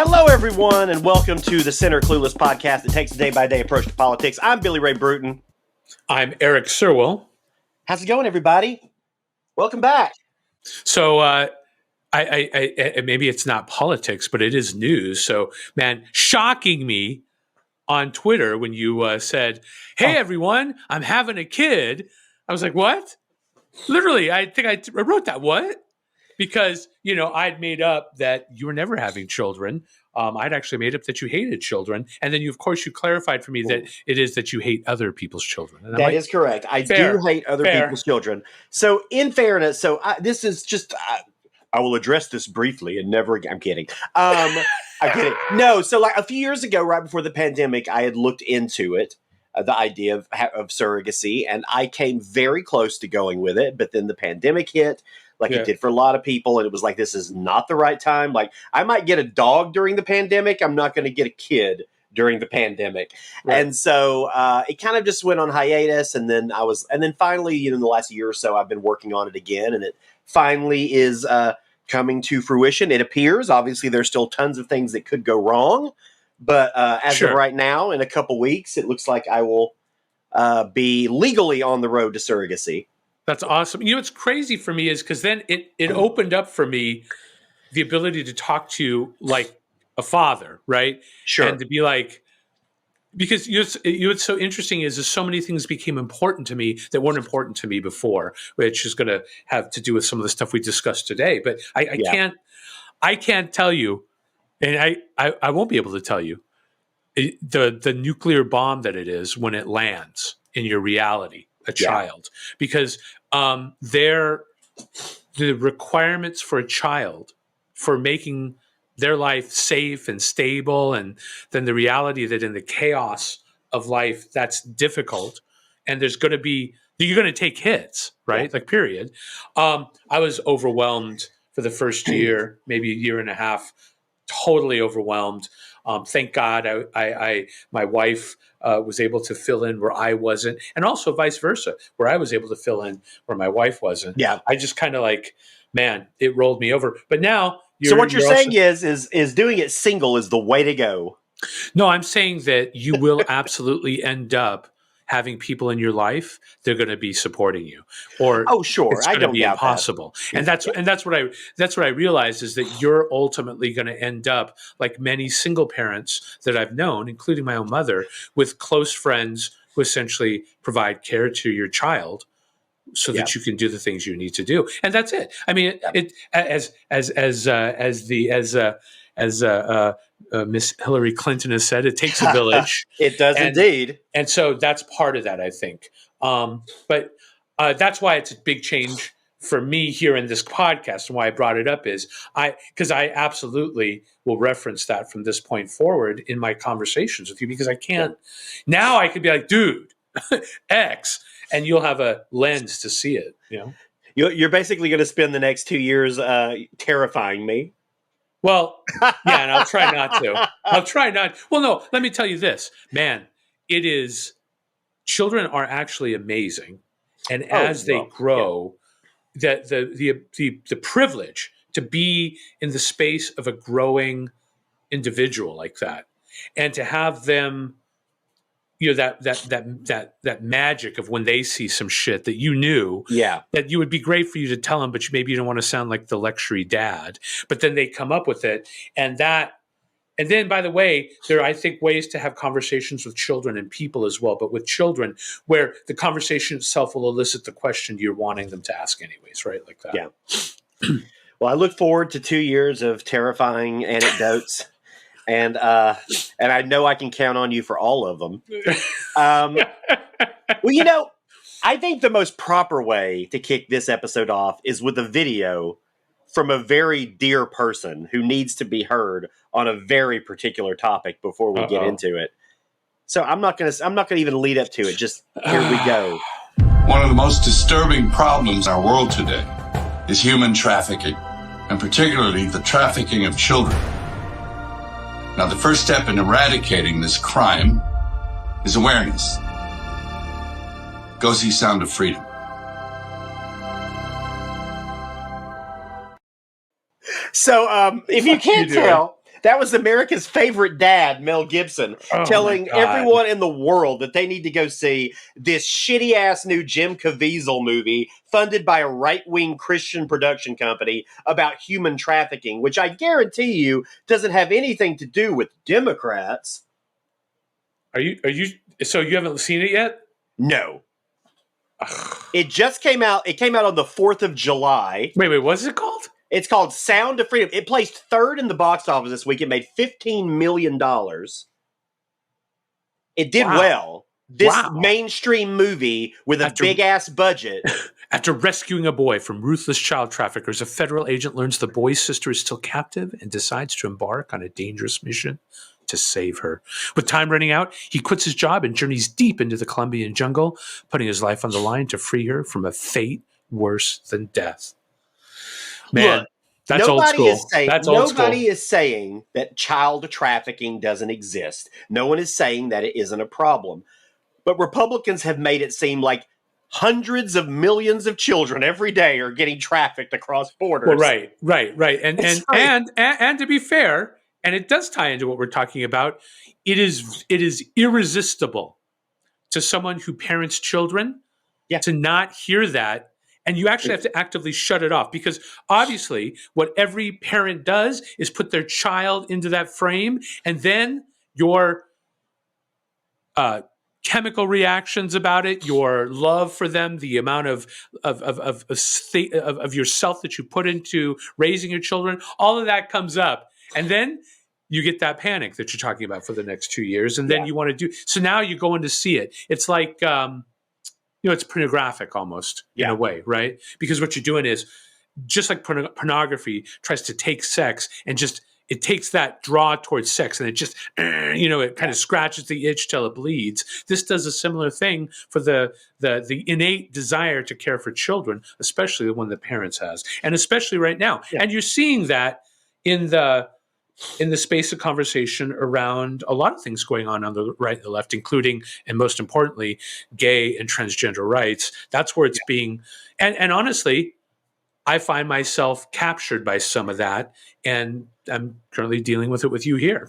Hello, everyone, and welcome to the Center Clueless podcast that takes a day-by-day approach to politics. I'm Billy Ray Brewton. I'm Erik Surwill. How's it going, everybody? Welcome back. So, I maybe it's not politics, but it is news. So, man, shocking me on Twitter when you said, "Hey, everyone, I'm having a kid." I was like, "What?" Literally, I think I wrote that. What? Because, I'd made up that you were never having children. I'd actually made up that you hated children. And then, you clarified for me that it is that you hate other people's children. And that is correct. I do hate other people's children. So, in fairness, this is just... I will address this briefly and never again. I'm kidding. I'm kidding. No, so like a few years ago, right before the pandemic, I had looked into it, the idea of surrogacy, and I came very close to going with it. But then the pandemic hit, it did for a lot of people, and it was like, this is not the right time. Like, I might get a dog during the pandemic. I'm not going to get a kid during the pandemic. Right. And so it kind of just went on hiatus. And then finally, in the last year or so, I've been working on it again, and it finally is coming to fruition. It appears, obviously, there's still tons of things that could go wrong. But as of right now, in a couple weeks, it looks like I will be legally on the road to surrogacy. That's awesome. What's crazy for me is because then it opened up for me the ability to talk to you like a father, right? Sure. And to be like, because what's so interesting is so many things became important to me that weren't important to me before, which is going to have to do with some of the stuff we discussed today. But I can't tell you, and I won't be able to tell you the nuclear bomb that it is when it lands in your reality, a child, because the requirements for a child for making their life safe and stable, and then the reality that in the chaos of life, that's difficult. And you're going to take hits, right? Like, period. I was overwhelmed for the first year, maybe a year and a half, totally overwhelmed. Thank God my wife was able to fill in where I wasn't, and also vice versa, where I was able to fill in where my wife wasn't. Yeah. I just kind of it rolled me over. But now, so what you're saying is doing it single is the way to go. No, I'm saying that you will absolutely end up having people in your life. They're going to be supporting you, or sure, it's going to be impossible. And that's what I realized is that you're ultimately going to end up like many single parents that I've known, including my own mother, with close friends who essentially provide care to your child, so that you can do the things you need to do, and that's it. I mean, as Miss Hillary Clinton has said, it takes a village. It does indeed, and so that's part of that, I think. But that's why it's a big change for me here in this podcast, and why I brought it up is because I absolutely will reference that from this point forward in my conversations with you, because I can't now. I could be like, dude, X. And you'll have a lens to see it. You're basically going to spend the next 2 years terrifying me. Well, yeah, and I'll try not to. Well, no, let me tell you this, man. Children are actually amazing, and as they grow, the privilege to be in the space of a growing individual like that, and to have them. That magic of when they see some shit that you knew, that you would be great for you to tell them, but maybe you don't want to sound like the lectury dad. But then they come up with it, and then, by the way, there are, I think, ways to have conversations with children and people as well. But with children, where the conversation itself will elicit the question you're wanting them to ask, anyways, right? Like that. Yeah. Well, I look forward to 2 years of terrifying anecdotes. And I know I can count on you for all of them. Well, I think the most proper way to kick this episode off is with a video from a very dear person who needs to be heard on a very particular topic before we get into it. So I'm not gonna even lead up to it. Just here we go. One of the most disturbing problems in our world today is human trafficking, and particularly the trafficking of children. Now, the first step in eradicating this crime is awareness. Go see Sound of Freedom. So, if you can't tell, That was America's favorite dad, Mel Gibson, telling everyone in the world that they need to go see this shitty-ass new Jim Caviezel movie funded by a right-wing Christian production company about human trafficking, which I guarantee you doesn't have anything to do with Democrats. Are you so you haven't seen it yet? No. It just came out. It came out on the 4th of July. Wait, what's it called? It's called Sound of Freedom. It placed third in the box office this week. It made $15 million. It did well. This mainstream movie with a big-ass budget. After rescuing a boy from ruthless child traffickers, a federal agent learns the boy's sister is still captive and decides to embark on a dangerous mission to save her. With time running out, he quits his job and journeys deep into the Colombian jungle, putting his life on the line to free her from a fate worse than death. Man, look, that's old school. Nobody is saying that child trafficking doesn't exist. No one is saying that it isn't a problem. But Republicans have made it seem like hundreds of millions of children every day are getting trafficked across borders. Well, right. And to be fair, and it does tie into what we're talking about, it is irresistible to someone who parents children to not hear that. And you actually have to actively shut it off, because obviously what every parent does is put their child into that frame, and then your chemical reactions about it, your love for them, the amount of yourself that you put into raising your children, all of that comes up. And then you get that panic that you're talking about for the next 2 years. And then you want to do, so now you're going to see it. It's like, it's pornographic almost in a way, right? Because what you're doing is, just like pornography tries to take sex and just, it takes that draw towards sex and it just, it kind of scratches the itch till it bleeds. This does a similar thing for the innate desire to care for children, especially the one that parents has, and especially right now. Yeah. And you're seeing that in the space of conversation around a lot of things going on the right and the left, including, and most importantly, gay and transgender rights. That's where it's being, and honestly, I find myself captured by some of that, and I'm currently dealing with it with you here.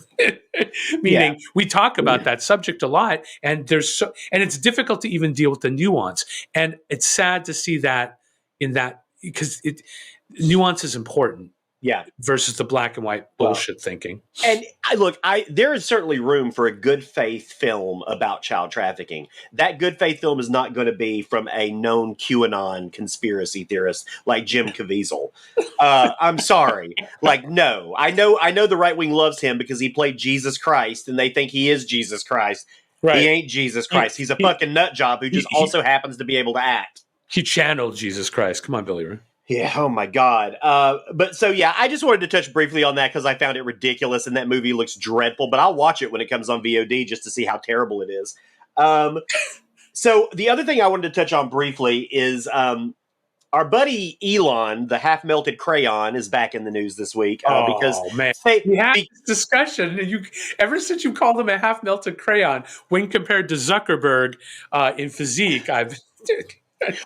Meaning, we talk about that subject a lot, and and it's difficult to even deal with the nuance. And it's sad to see that in that, because nuance is important. Yeah, versus the black and white bullshit thinking. And there is certainly room for a good faith film about child trafficking. That good faith film is not going to be from a known QAnon conspiracy theorist like Jim Caviezel. I'm sorry. No, I know the right wing loves him because he played Jesus Christ and they think he is Jesus Christ. Right. He ain't Jesus Christ. He's a fucking nut job who just also happens to be able to act. He channeled Jesus Christ. Come on, Billy Ray. Yeah, oh my God. I just wanted to touch briefly on that because I found it ridiculous and that movie looks dreadful, but I'll watch it when it comes on VOD just to see how terrible it is. So the other thing I wanted to touch on briefly is our buddy Elon, the half-melted crayon, is back in the news this week. We had this discussion, and ever since you called him a half-melted crayon, when compared to Zuckerberg in physique,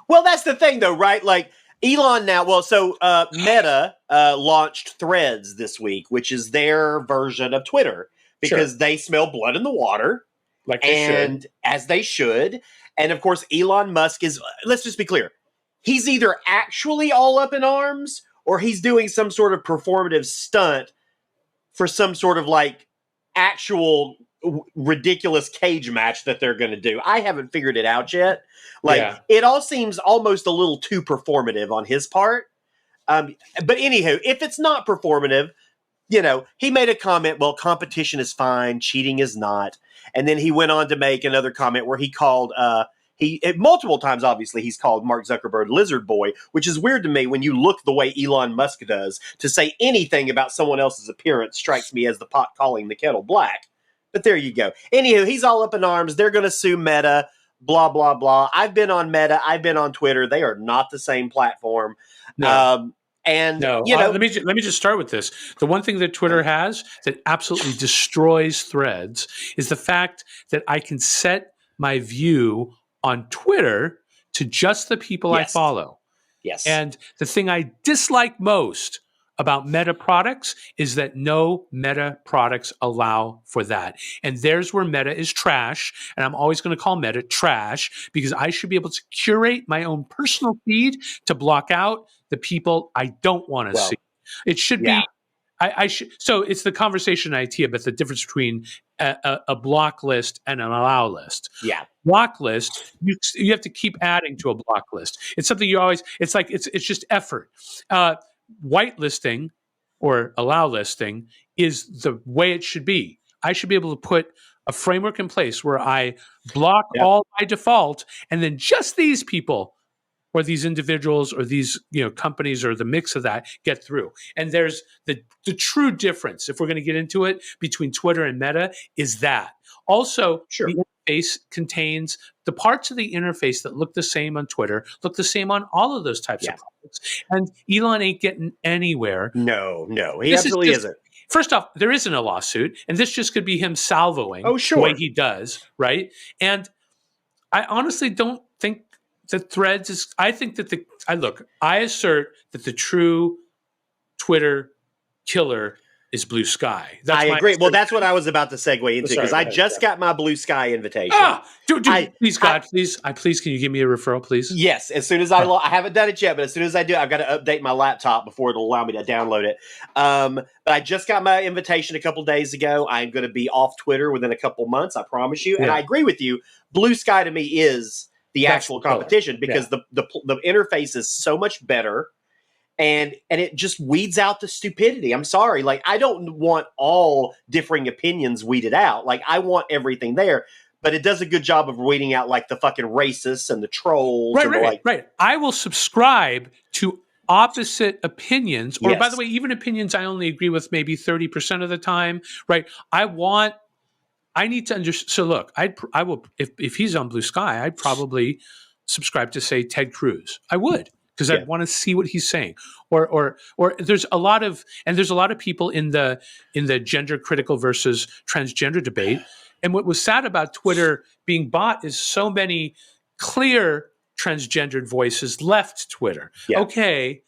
Well, that's the thing, though, right? Elon now, Meta launched Threads this week, which is their version of Twitter, because they smell blood in the water, as they should. And of course, Elon Musk is, let's just be clear, he's either actually all up in arms or he's doing some sort of performative stunt for some sort of actual ridiculous cage match that they're going to do. I haven't figured it out yet. It all seems almost a little too performative on his part. But anywho, if it's not performative, he made a comment, well, competition is fine, cheating is not. And then he went on to make another comment where he called, multiple times, obviously, he's called Mark Zuckerberg Lizard Boy, which is weird to me when you look the way Elon Musk does. To say anything about someone else's appearance strikes me as the pot calling the kettle black. But there you go. Anywho, he's all up in arms. They're going to sue Meta, blah, blah, blah. I've been on Meta. I've been on Twitter. They are not the same platform. No. Let me just start with this. The one thing that Twitter has that absolutely destroys threads is the fact that I can set my view on Twitter to just the people I follow. Yes. And the thing I dislike most about meta products is that no meta products allow for that. And there's where meta is trash. And I'm always going to call meta trash because I should be able to curate my own personal feed to block out the people I don't want to see. It should be, I should, so it's the conversation idea, but the difference between a block list and an allow list. Yeah. Block list, you have to keep adding to a block list. It's something you always, it's like, it's just effort. Whitelisting or allow listing is the way it should be. I should be able to put a framework in place where I block all by default, and then just these people or these individuals or these companies or the mix of that get through. And there's the true difference, if we're going to get into it, between Twitter and Meta is that. Also, the interface contains the parts of the interface that look the same on Twitter, look the same on all of those types of products. And Elon ain't getting anywhere. No, he absolutely isn't. First off, there isn't a lawsuit, and this just could be him salvoing the way he does, right? And I honestly don't think that Threads is. I think that I assert that the true Twitter killer is Blue Sky. I agree. Well, that's what I was about to segue into because I just got my Blue Sky invitation. Please, can you give me a referral, please? Yes. As soon as I haven't done it yet, but as soon as I do, I've got to update my laptop before it'll allow me to download it. But I just got my invitation a couple days ago. I'm going to be off Twitter within a couple months. I promise you. And I agree with you. Blue Sky to me is the actual competition because the interface is so much better. And it just weeds out the stupidity. I'm sorry. Like, I don't want all differing opinions weeded out. Like, I want everything there. But it does a good job of weeding out, like, the fucking racists and the trolls. Right. I will subscribe to opposite opinions. Or, by the way, even opinions I only agree with maybe 30% of the time. Right. I need to understand. So, look, I will, if he's on Blue Sky, I'd probably subscribe to, say, Ted Cruz. I would. Because I want to see what he's saying, or there's a lot of people in the gender critical versus transgender debate, and what was sad about Twitter being bought is so many clear transgendered voices left Twitter. Yeah. Okay,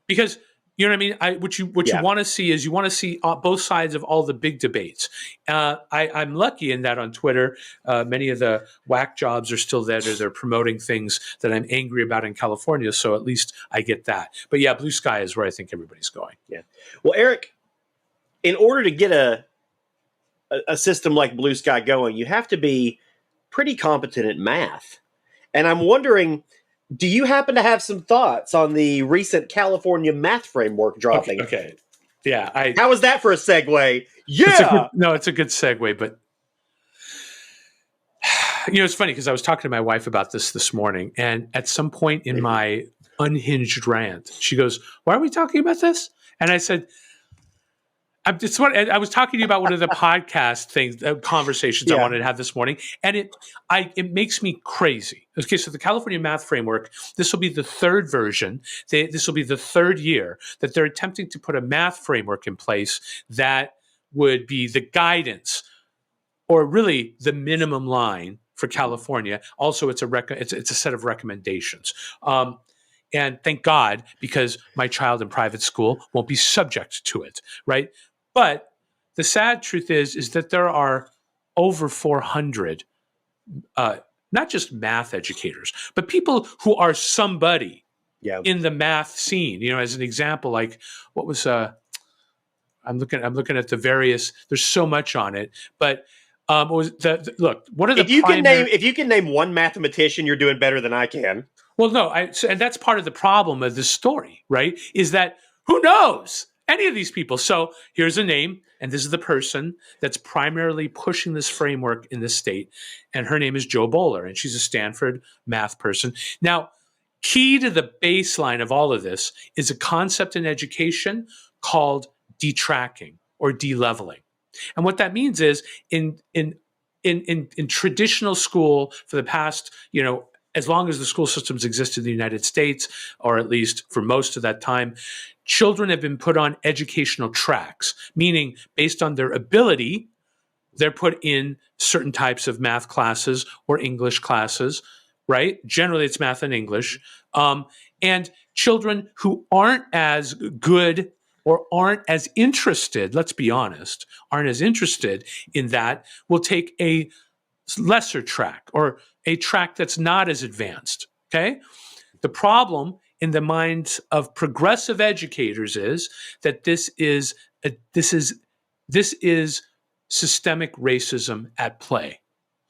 because you know what I mean. What you want to see is both sides of all the big debates. I'm lucky in that on Twitter, many of the whack jobs are still there. They're promoting things that I'm angry about in California, so at least I get that. But yeah, Blue Sky is where I think everybody's going. Yeah. Well, Erik, in order to get a system like Blue Sky going, you have to be pretty competent at math, and I'm wondering. Do you happen to have some thoughts on the recent California math framework dropping? Okay. Yeah. How was that for a segue? Yeah. It's a good segue, but it's funny because I was talking to my wife about this morning, and at some point in my unhinged rant, she goes, "Why are we talking about this?" And I said, I was talking to you about one of the podcast conversations I wanted to have this morning, and it makes me crazy. Okay, so the California Math Framework, this will be the third version. This will be the third year that they're attempting to put a math framework in place that would be the guidance, or really the minimum line for California. Also, it's a set of recommendations. And thank God, because my child in private school won't be subject to it, right? But the sad truth is that there are over 400, not just math educators, but people who are somebody in the math scene. As an example, like what was I'm looking at the various. There's so much on it, but what was look? What are the if you can name one mathematician, you're doing better than I can. Well, no, and that's part of the problem of this story, right? Is that who knows any of these people? So here's a name, and this is the person that's primarily pushing this framework in this state, and her name is Jo Boaler, and she's a Stanford math person. Now, key to the baseline of all of this is a concept in education called detracking or de-leveling. And what that means is in traditional school for the past, as long as the school systems exist in the United States, or at least for most of that time, children have been put on educational tracks, meaning based on their ability, they're put in certain types of math classes or English classes, right? Generally, it's math and English. And children who aren't as good or aren't as interested, let's be honest, aren't as interested in that, will take a lesser track or a track that's not as advanced. Okay. The problem in the minds of progressive educators is that this is systemic racism at play.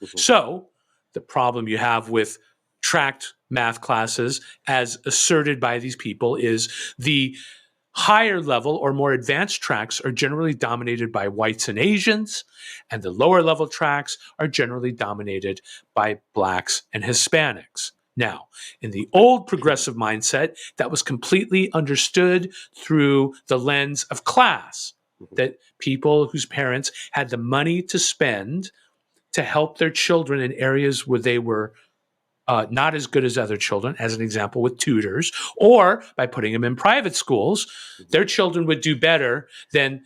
Mm-hmm. So the problem you have with tracked math classes, as asserted by these people, is the higher level or more advanced tracks are generally dominated by whites and Asians, and the lower level tracks are generally dominated by blacks and Hispanics. Now, in the old progressive mindset, that was completely understood through the lens of class, that people whose parents had the money to spend to help their children in areas where they were not as good as other children, as an example with tutors, or by putting them in private schools, their children would do better than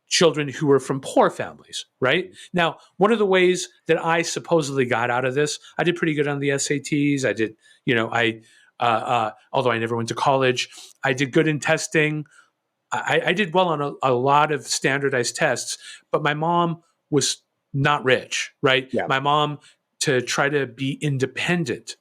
children who were from poor families, right? Now, one of the ways that I supposedly got out of this, I did pretty good on the SATs. I did, although I never went to college, I did good in testing. I did well on a lot of standardized tests, but my mom was not rich, right? Yeah. My mom, to try to be independent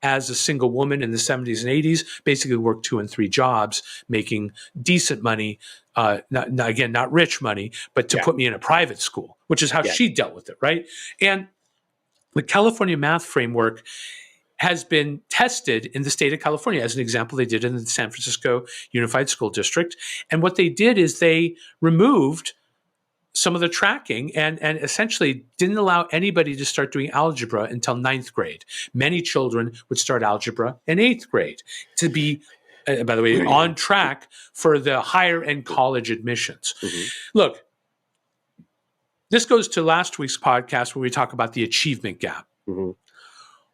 as a single woman in the 70s and 80s, basically worked 2 and 3 jobs, making decent money, not rich money, but to put me in a private school, which is how she dealt with it, right? And the California math framework has been tested in the state of California. As an example, they did it in the San Francisco Unified School District. And what they did is they removed some of the tracking and essentially didn't allow anybody to start doing algebra until 9th grade. Many children would start algebra in 8th grade to be, by the way, on track for the higher end college admissions. Mm-hmm. Look, this goes to last week's podcast where we talk about the achievement gap. Mm-hmm.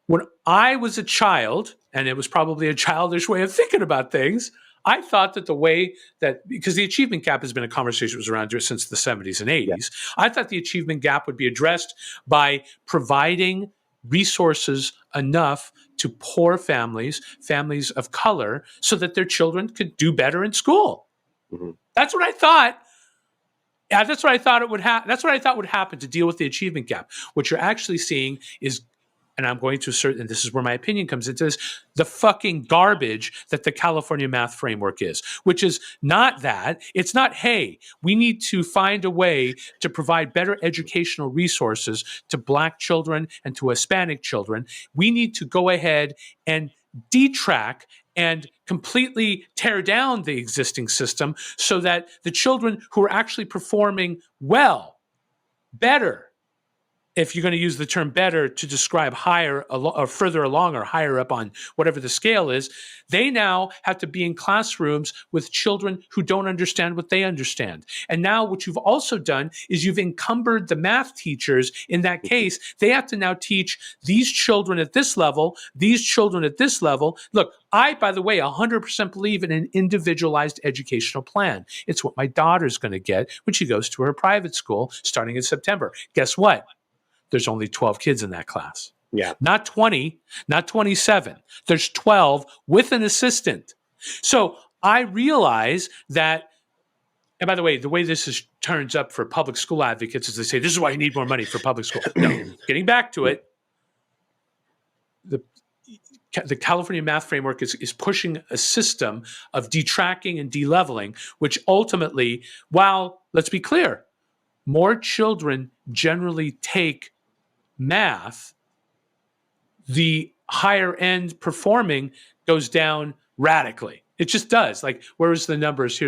When I was a child, and it was probably a childish way of thinking about things, I thought that the way that, because the achievement gap has been a conversation that was around since the 70s and 80s, I thought the achievement gap would be addressed by providing resources enough to poor families, families of color, so that their children could do better in school. Mm-hmm. That's what I thought. Yeah, that's what I thought it would happen. That's what I thought would happen to deal with the achievement gap. What you're actually seeing is, and I'm going to assert, and this is where my opinion comes into this, the fucking garbage that the California math framework is, which is not that. It's not, hey, we need to find a way to provide better educational resources to Black children and to Hispanic children. We need to go ahead and detrack and completely tear down the existing system so that the children who are actually performing well, better, if you're going to use the term better to describe higher or further along or higher up on whatever the scale is, they now have to be in classrooms with children who don't understand what they understand. And now what you've also done is you've encumbered the math teachers in that case. They have to now teach these children at this level, these children at this level. Look, I, by the way, 100% believe in an individualized educational plan. It's what my daughter's going to get when she goes to her private school starting in September. Guess what? There's only 12 kids in that class. Yeah. Not 20, not 27. There's 12 with an assistant. So I realize that, and by the way this turns up for public school advocates is they say, this is why you need more money for public school. No, getting back to it, the California math framework is pushing a system of detracking and deleveling, which ultimately, while, let's be clear, more children generally take math, the higher end performing goes down radically. It just does. Like, where's the numbers?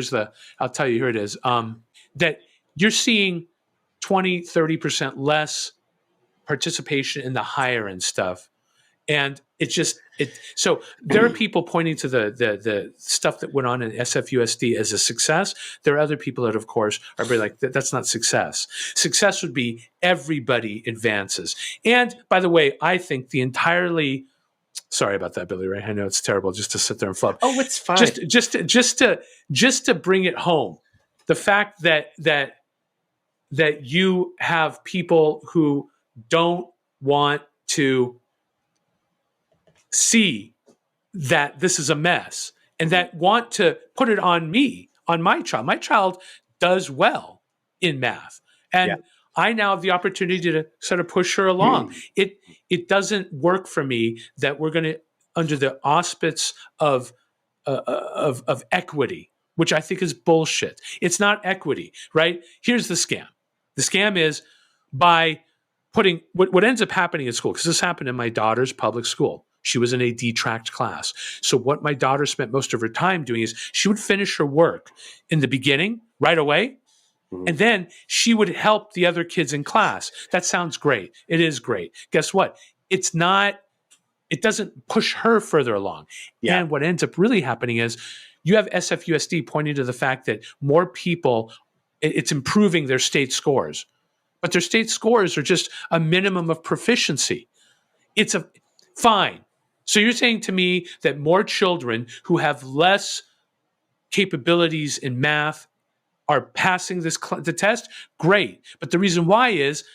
I'll tell you, here it is. That you're seeing 20, 30% less participation in the higher end stuff. And so there are people pointing to the stuff that went on in SFUSD as a success. There are other people that, of course, are very like, that's not success. Success would be everybody advances. And by the way, I think sorry about that, Billy Ray. I know it's terrible just to sit there and flub. Oh, it's fine. Just to bring it home, the fact that you have people who don't want to see that this is a mess and that want to put it on me, on my child. My child does well in math. And I now have the opportunity to sort of push her along. It doesn't work for me that we're going to, under the auspice of equity, which I think is bullshit. It's not equity, right? Here's the scam. The scam is by putting what ends up happening at school, because this happened in my daughter's public school. She was in a detract class. So what my daughter spent most of her time doing is she would finish her work in the beginning right away, and then she would help the other kids in class. That sounds great. It is great. Guess what? It doesn't push her further along. Yeah. And what ends up really happening is you have SFUSD pointing to the fact that more people, it's improving their state scores. But their state scores are just a minimum of proficiency. It's fine. So you're saying to me that more children who have less capabilities in math are passing the test? Great. But the reason why is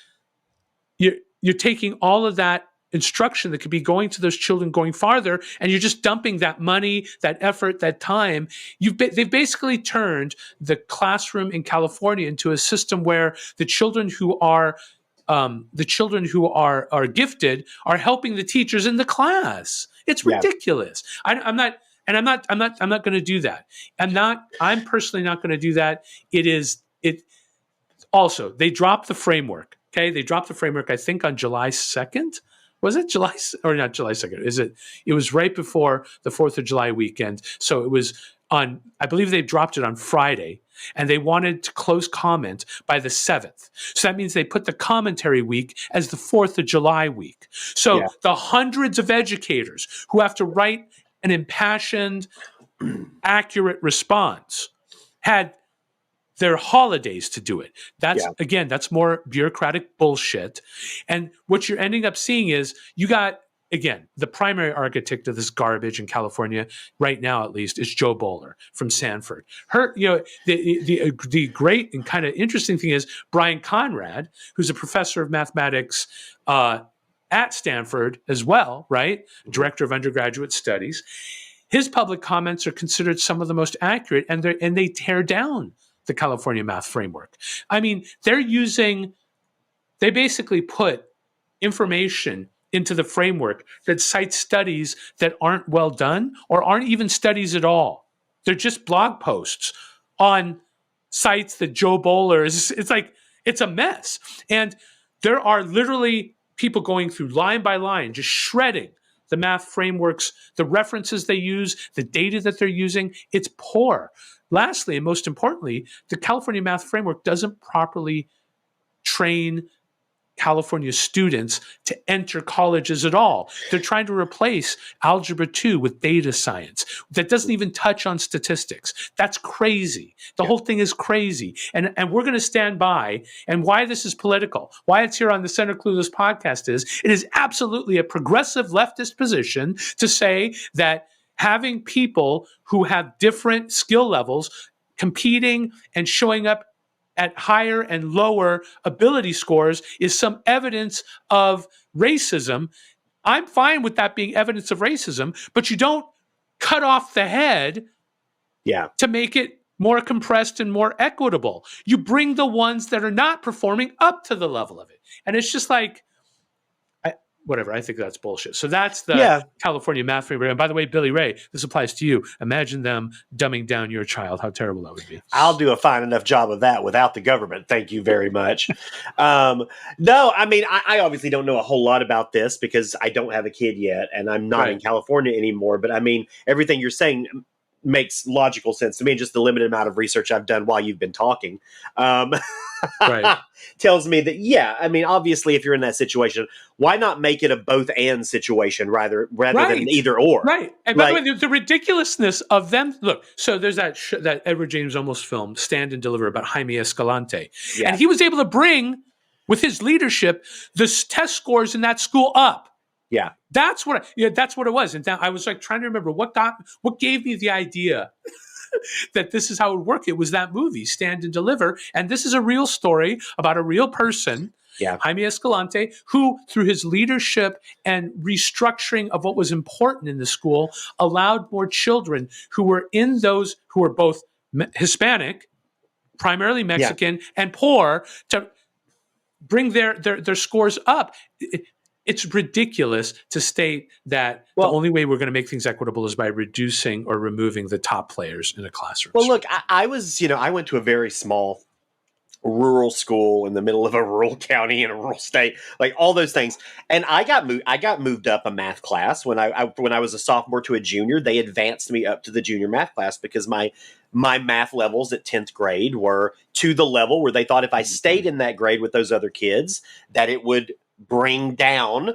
you're taking all of that instruction that could be going to those children going farther, and you're just dumping that money, that effort, that time. They've basically turned the classroom in California into a system where the children who are gifted are helping the teachers in the class. It's ridiculous. I'm not going to do that. I'm personally not going to do that. Also, they dropped the framework. Okay. They dropped the framework, I think, on July 2nd. Was it July or not July 2nd? It was right before the 4th of July weekend. So it was I believe they dropped it on Friday, and they wanted to close comment by the 7th. So that means they put the commentary week as the 4th of July week. So the hundreds of educators who have to write an impassioned, accurate response had their holidays to do it. That's more bureaucratic bullshit. And what you're ending up seeing is you got, again, the primary architect of this garbage in California right now, at least, is Jo Boaler from Sanford. The great and kind of interesting thing is Brian Conrad, who's a professor of mathematics at Stanford as well, right? Director of undergraduate studies. His public comments are considered some of the most accurate, and they tear down the California math framework. I mean, they basically put information into the framework that cites studies that aren't well done or aren't even studies at all. They're just blog posts on sites that Jo Boaler it's a mess. And there are literally people going through line by line, just shredding the math frameworks, the references they use, the data that they're using. It's poor. Lastly, and most importantly, the California math framework doesn't properly train California students to enter colleges at all. They're trying to replace Algebra 2 with data science that doesn't even touch on statistics. That's crazy. The whole thing is crazy. And we're going to stand by. And why this is political, why it's here on the Center Clueless podcast is, it is absolutely a progressive leftist position to say that having people who have different skill levels competing and showing up at higher and lower ability scores is some evidence of racism. I'm fine with that being evidence of racism, but you don't cut off the head to make it more compressed and more equitable. You bring the ones that are not performing up to the level of it. And it's just like, whatever, I think that's bullshit. So that's the California math framework. And by the way, Billy Ray, this applies to you. Imagine them dumbing down your child. How terrible that would be. I'll do a fine enough job of that without the government. Thank you very much. No, I mean, I obviously don't know a whole lot about this because I don't have a kid yet and I'm not in California anymore. But I mean, everything you're saying makes logical sense to me. Just the limited amount of research I've done while you've been talking tells me that, I mean, obviously, if you're in that situation, why not make it a both and situation rather than either or? Right. And by the way, the ridiculousness of them. Look, so there's that Edward James Olmos film, Stand and Deliver, about Jaime Escalante. Yeah. And he was able to bring, with his leadership, the test scores in that school up. Yeah, that's what it was. And I was like trying to remember what gave me the idea that this is how it would work. It was that movie, Stand and Deliver, and this is a real story about a real person, Jaime Escalante, who, through his leadership and restructuring of what was important in the school, allowed more children who were both Hispanic, primarily Mexican, and poor to bring their scores up. It's ridiculous to state that the only way we're going to make things equitable is by reducing or removing the top players in a classroom. Well, look, I went to a very small rural school in the middle of a rural county in a rural state, like all those things. And I got moved up a math class when I was a sophomore to a junior. They advanced me up to the junior math class because my math levels at 10th grade were to the level where they thought if I stayed in that grade with those other kids, that it would bring down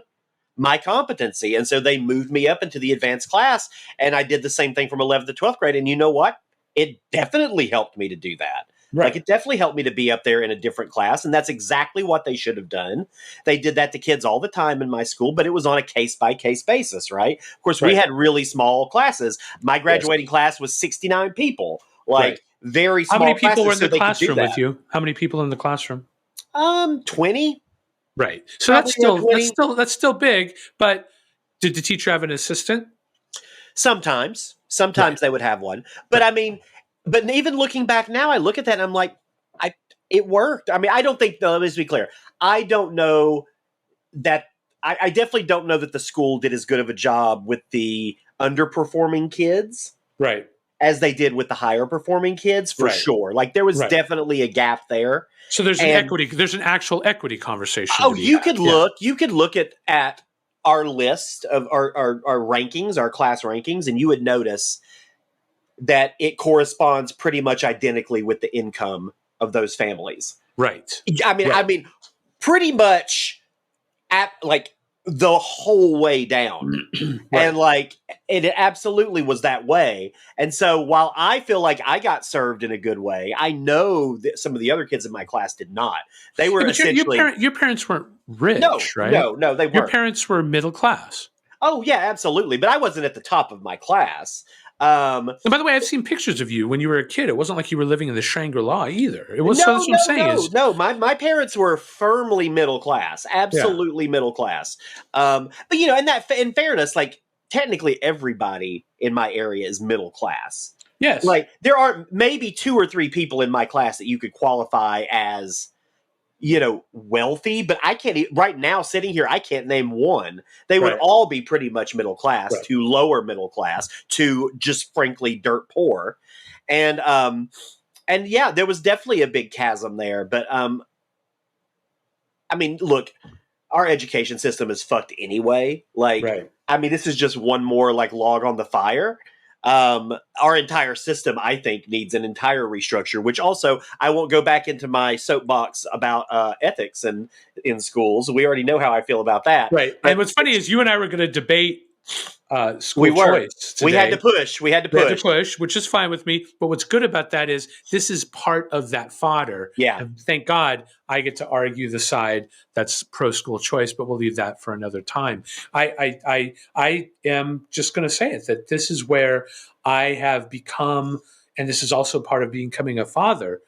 my competency. And so they moved me up into the advanced class, and I did the same thing from 11th to 12th grade. And you know what? It definitely helped me to do that. Right. Like, it definitely helped me to be up there in a different class, and that's exactly what they should have done. They did that to kids all the time in my school, but it was on a case-by-case basis, right? Of course, we had really small classes. My graduating class was 69 people, very small. How many people classes, were in the classroom with you? How many people in the classroom? 20. Right. So that's still big, but did the teacher have an assistant? Sometimes they would have one, but I mean, but even looking back now, I look at that and I'm like, it worked. I mean, I don't think, let me just be clear. I don't know that, I definitely don't know that the school did as good of a job with the underperforming kids. Right. As they did with the higher performing kids, for sure. Like, there was definitely a gap there. So there's an actual equity conversation. Oh, you could look at our list of our rankings, our class rankings, and you would notice that it corresponds pretty much identically with the income of those families. Right. I mean, pretty much at like the whole way down. And like, it absolutely was that way. And so while I feel like I got served in a good way, I know that some of the other kids in my class did not. They were essentially... Your parents weren't rich, right? No, they weren't. Your parents were middle class. Oh, yeah, absolutely. But I wasn't at the top of my class. And by the way, I've seen pictures of you when you were a kid. It wasn't like you were living in the Shangri-La either. It was that's what I'm saying. My parents were firmly middle class, absolutely middle class. But you know, in fairness, like, technically everybody in my area is middle class. Yes, like there are maybe 2 or 3 people in my class that you could qualify as, you know, wealthy, but I can't right now sitting here, I can't name one. They would all be pretty much middle class to lower middle class to just frankly dirt poor. And yeah, there was definitely a big chasm there. But I mean, look, our education system is fucked anyway. Like, I mean, this is just one more like log on the fire. Our entire system, I think, needs an entire restructure, which also, I won't go back into my soapbox about ethics in schools. We already know how I feel about that. Right. And what's funny is you and I were going to debate school choice today. We had to push, which is fine with me. But what's good about that is this is part of that fodder. Yeah. And thank God I get to argue the side that's pro school choice, but we'll leave that for another time. I am just going to say it, that this is where I have become, and this is also part of becoming a father.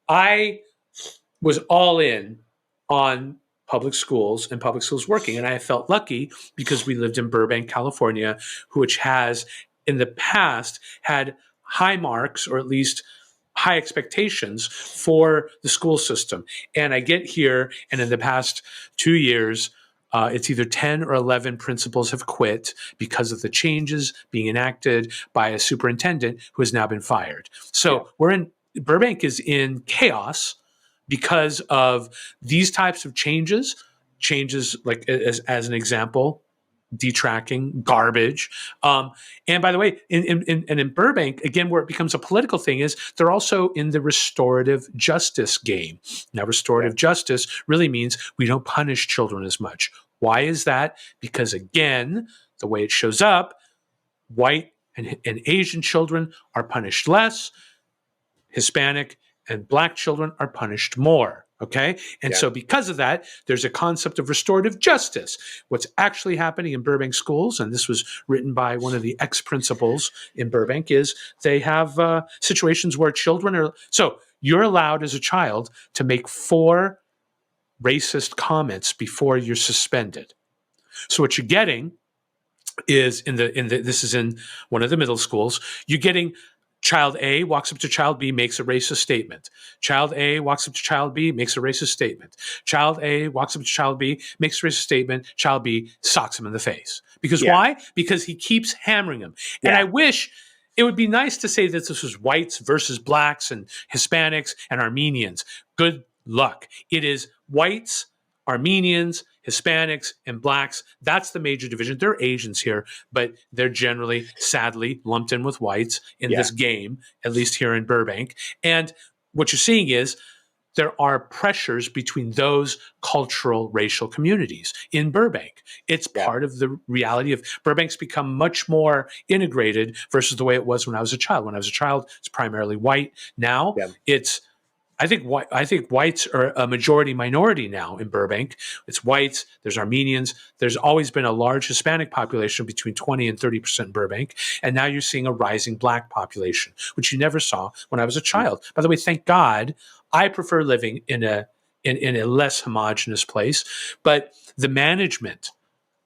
I was all in on public schools and public schools working. And I felt lucky because we lived in Burbank, California, which has in the past had high marks, or at least high expectations for the school system. And I get here, and in the past 2 years, it's either 10 or 11 principals have quit because of the changes being enacted by a superintendent who has now been fired. So Burbank is in chaos because of these types of changes like as an example, detracking, garbage. And by the way, in Burbank, again, where it becomes a political thing is they're also in the restorative justice game. Now, restorative justice really means we don't punish children as much. Why is that? Because again, the way it shows up, white and Asian children are punished less. Hispanic and Black children are punished more, okay? And so because of that, there's a concept of restorative justice. What's actually happening in Burbank schools, and this was written by one of the ex-principals in Burbank, is they have situations where children are... So you're allowed as a child to make 4 racist comments before you're suspended. So what you're getting is, this is in one of the middle schools, you're getting Child A walks up to child B, makes a racist statement. Child A walks up to child B, makes a racist statement. Child A walks up to child B, makes a racist statement. Child B socks him in the face. Because why? Because he keeps hammering him. And I wish it would be nice to say that this was whites versus blacks and Hispanics and Armenians. Good luck. It is whites, Armenians, Hispanics, and blacks. That's the major division. There are Asians here, but they're generally, sadly, lumped in with whites in this game, at least here in Burbank. And what you're seeing is there are pressures between those cultural, racial communities in Burbank. It's part of the reality of Burbank's become much more integrated versus the way it was when I was a child. When I was a child, it's primarily white. Now it's I think whites are a majority minority now in Burbank. It's whites. There's Armenians. There's always been a large Hispanic population, between 20 and 30% in Burbank. And now you're seeing a rising black population, which you never saw when I was a child. By the way, thank God, I prefer living in a less homogenous place. But the management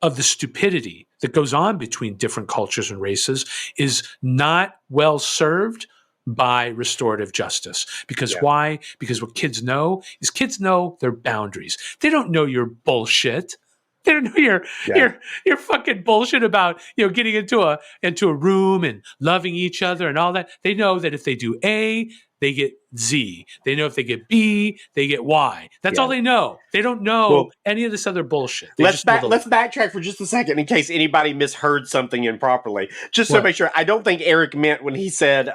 of the stupidity that goes on between different cultures and races is not well served by restorative justice. Because why? Because what kids know their boundaries. They don't know your bullshit. They don't know your fucking bullshit about getting into a room and loving each other and all that. They know that if they do A, they get Z. They know if they get B, they get Y. That's all they know. They don't know any of this other bullshit. Let's backtrack for just a second in case anybody misheard something improperly. Just to make sure, I don't think Erik meant when he said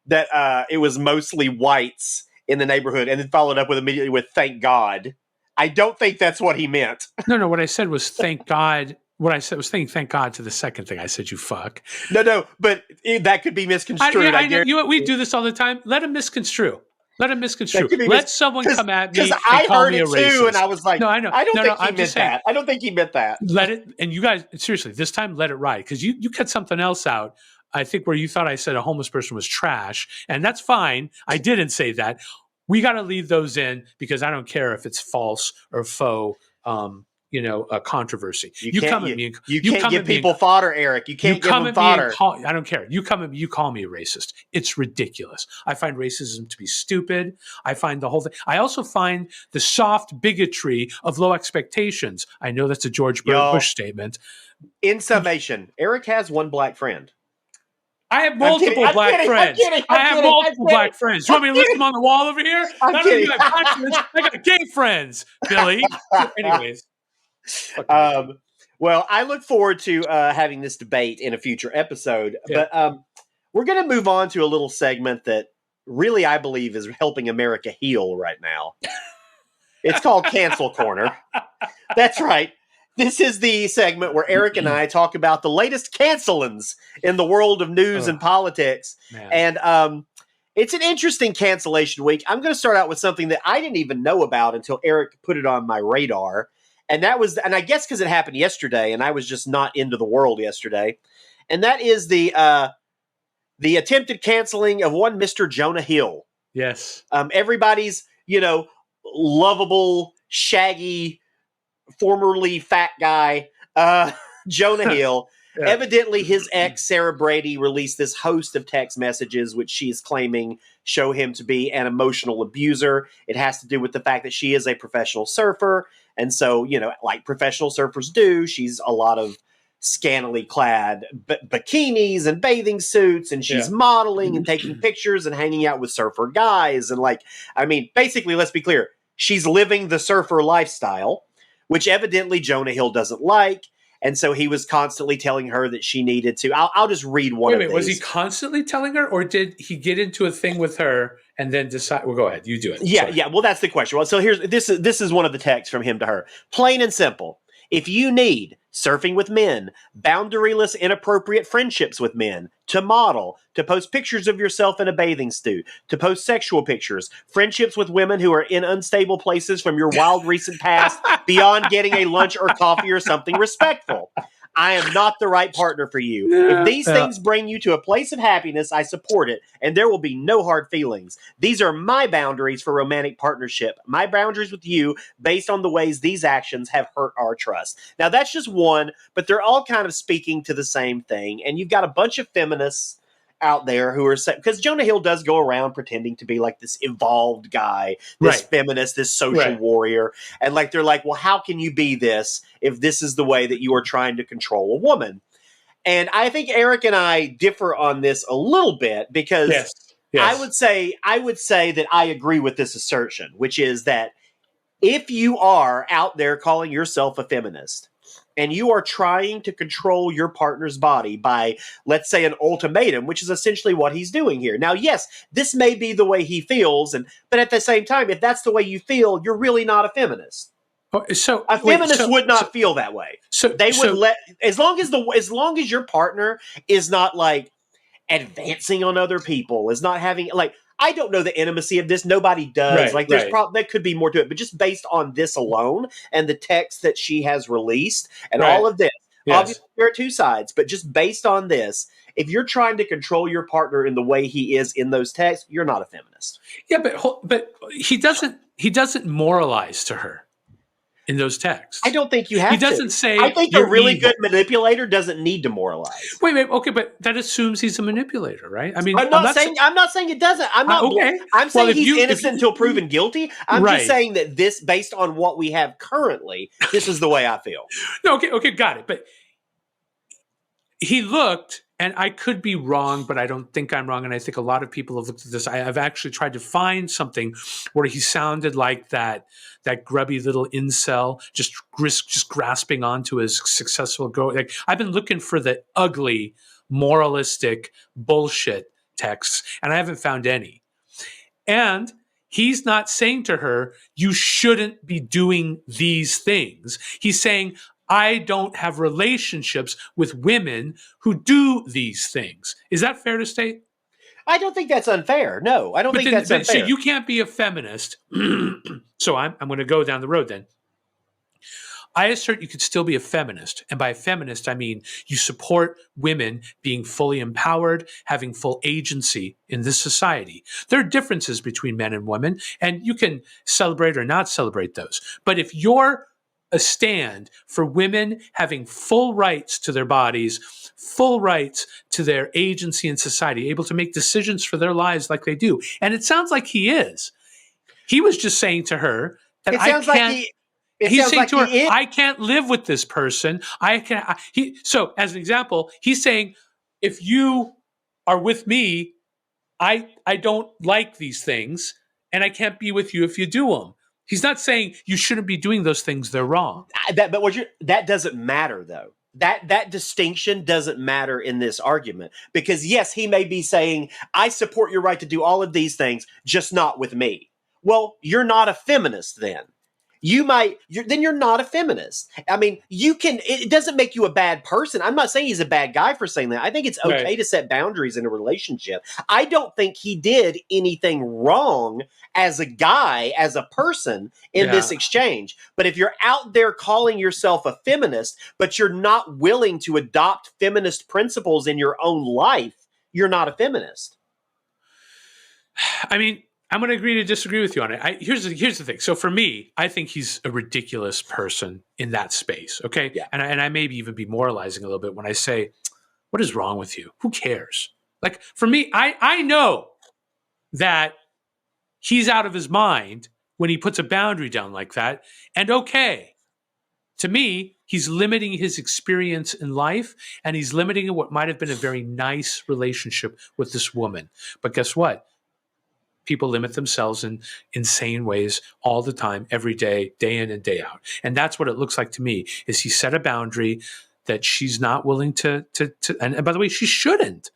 that it was mostly whites in the neighborhood, and then followed up immediately with "thank God." I don't think that's what he meant. No. What I said was "thank God." What I said was "thank God" to the second thing I said. You fuck. No, but that could be misconstrued. I know. We do this all the time. Let him misconstrue. Let someone come at me and I call heard me a it racist. Too, and I was like, no, I know. I don't think he meant that. Let it. And you guys, seriously, this time let it ride, because you cut something else out. I think where you thought I said a homeless person was trash, and that's fine. I didn't say that. We got to leave those in, because I don't care if it's false or faux. A controversy. You can't give people fodder, Erik. You can't give them fodder. I don't care. You come at me, you call me a racist. It's ridiculous. I find racism to be stupid. I find the whole thing. I also find the soft bigotry of low expectations. I know that's a George Bush statement. In summation, Erik has one black friend. I have multiple black friends. I have multiple black friends. You want me to list them on the wall over here? I got gay friends, Billy. Anyways. Well, I look forward to having this debate in a future episode, but we're going to move on to a little segment that really I believe is helping America heal right now. It's called Cancel Corner. That's right. This is the segment where Erik and I talk about the latest cancelings in the world of news and politics. Man. And it's an interesting cancellation week. I'm going to start out with something that I didn't even know about until Erik put it on my radar. And I guess because it happened yesterday, and I was just not into the world yesterday. And that is the attempted canceling of one Mr. Jonah Hill. Yes. Everybody's, lovable, shaggy, formerly fat guy, Jonah Hill. Evidently, his ex, Sarah Brady, released this host of text messages, which she is claiming show him to be an emotional abuser. It has to do with the fact that she is a professional surfer. And so, like professional surfers do, she's a lot of scantily clad bikinis and bathing suits, and she's modeling and taking pictures and hanging out with surfer guys. And basically, let's be clear, she's living the surfer lifestyle, which evidently Jonah Hill doesn't like. And so he was constantly telling her that she needed to. I'll just read one of these. Was he constantly telling her, or did he get into a thing with her and then decide? Well, go ahead. You do it. Yeah. Well, that's the question. Well, so this is one of the texts from him to her. Plain and simple. If you need surfing with men, boundaryless, inappropriate friendships with men, to model, to post pictures of yourself in a bathing suit, to post sexual pictures, friendships with women who are in unstable places from your wild recent past, beyond getting a lunch or coffee or something respectful, I am not the right partner for you. If these things bring you to a place of happiness, I support it, and there will be no hard feelings. These are my boundaries for romantic partnership. My boundaries with you based on the ways these actions have hurt our trust. Now, that's just one, but they're all kind of speaking to the same thing. And you've got a bunch of feminists out there who are because Jonah Hill does go around pretending to be like this evolved guy, this feminist, this social warrior. And like, they're like, well, how can you be this if this is the way that you are trying to control a woman? And I think Erik and I differ on this a little bit because I would say that I agree with this assertion, which is that if you are out there calling yourself a feminist and you are trying to control your partner's body by, let's say, an ultimatum, which is essentially what he's doing here. Now, yes, this may be the way he feels, but at the same time, if that's the way you feel, you're really not a feminist. So a feminist would not feel that way. So they would let, as long as your partner is not like advancing on other people, is not having like, I don't know the intimacy of this. Nobody does. There's there could be more to it, but just based on this alone and the text that she has released and all of this, obviously there are two sides, but just based on this, if you're trying to control your partner in the way he is in those texts, you're not a feminist. Yeah, but he doesn't moralize to her in those texts. I don't think you have to. He doesn't say, I think a really good manipulator doesn't need to moralize. Wait, okay, but that assumes he's a manipulator, right? I mean, I'm not saying it doesn't. I'm not okay. I'm saying he's innocent until proven guilty. I'm just saying that this, based on what we have currently, this is the way I feel. No, okay, got it. But he looked, and I could be wrong, but I don't think I'm wrong, and I think a lot of people have looked at this. I've actually tried to find something where he sounded like that grubby little incel, just grasping onto his successful goal. Like, I've been looking for the ugly, moralistic bullshit texts, and I haven't found any. And he's not saying to her, you shouldn't be doing these things. He's saying, I don't have relationships with women who do these things. Is that fair to state? I don't think that's unfair. No, I don't think that's unfair. So you can't be a feminist. So I'm going to go down the road then. I assert you could still be a feminist. And by a feminist, I mean you support women being fully empowered, having full agency in this society. There are differences between men and women, and you can celebrate or not celebrate those. But if you're a stand for women having full rights to their bodies, full rights to their agency in society, able to make decisions for their lives like they do. And it sounds like he is. He was just saying to her that I can't live with this person. So as an example, he's saying, if you are with me, I don't like these things and I can't be with you if you do them. He's not saying you shouldn't be doing those things. They're wrong. That doesn't matter, though. That distinction doesn't matter in this argument. Because, yes, he may be saying, I support your right to do all of these things, just not with me. Well, you're not a feminist then. Then you're not a feminist. I mean, it doesn't make you a bad person. I'm not saying he's a bad guy for saying that. I think it's okay to set boundaries in a relationship. I don't think he did anything wrong as a guy, as a person in this exchange. But if you're out there calling yourself a feminist, but you're not willing to adopt feminist principles in your own life, you're not a feminist. I mean, I'm going to agree to disagree with you on it. Here's the thing. So for me, I think he's a ridiculous person in that space. Okay. Yeah. And I maybe even be moralizing a little bit when I say, what is wrong with you? Who cares? Like, for me, I know that he's out of his mind when he puts a boundary down like that. And okay, to me, he's limiting his experience in life, and he's limiting what might have been a very nice relationship with this woman. But guess what? People limit themselves in insane ways all the time, every day, day in and day out. And that's what it looks like to me, is he set a boundary that she's not willing to and by the way, she shouldn't.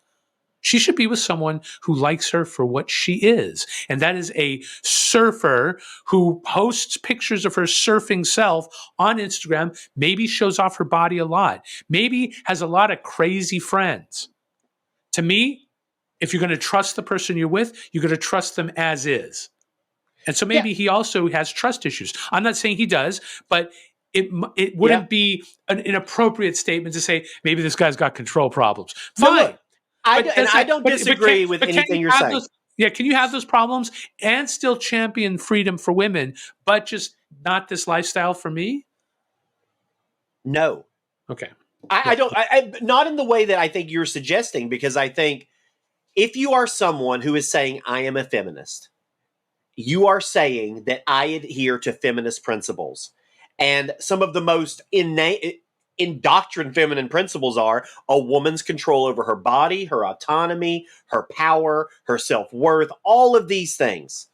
She should be with someone who likes her for what she is. And that is a surfer who posts pictures of her surfing self on Instagram, maybe shows off her body a lot, maybe has a lot of crazy friends. To me, if you're going to trust the person you're with, you're going to trust them as is. And so maybe he also has trust issues. I'm not saying he does, but it wouldn't be an inappropriate statement to say, maybe this guy's got control problems. Fine. No, I don't disagree with anything you're saying. Can you have those problems and still champion freedom for women, but just not this lifestyle for me? No. Okay. I don't, not in the way that I think you're suggesting, because I think if you are someone who is saying, I am a feminist, you are saying that I adhere to feminist principles. And some of the most indoctrined feminine principles are a woman's control over her body, her autonomy, her power, her self-worth, all of these things.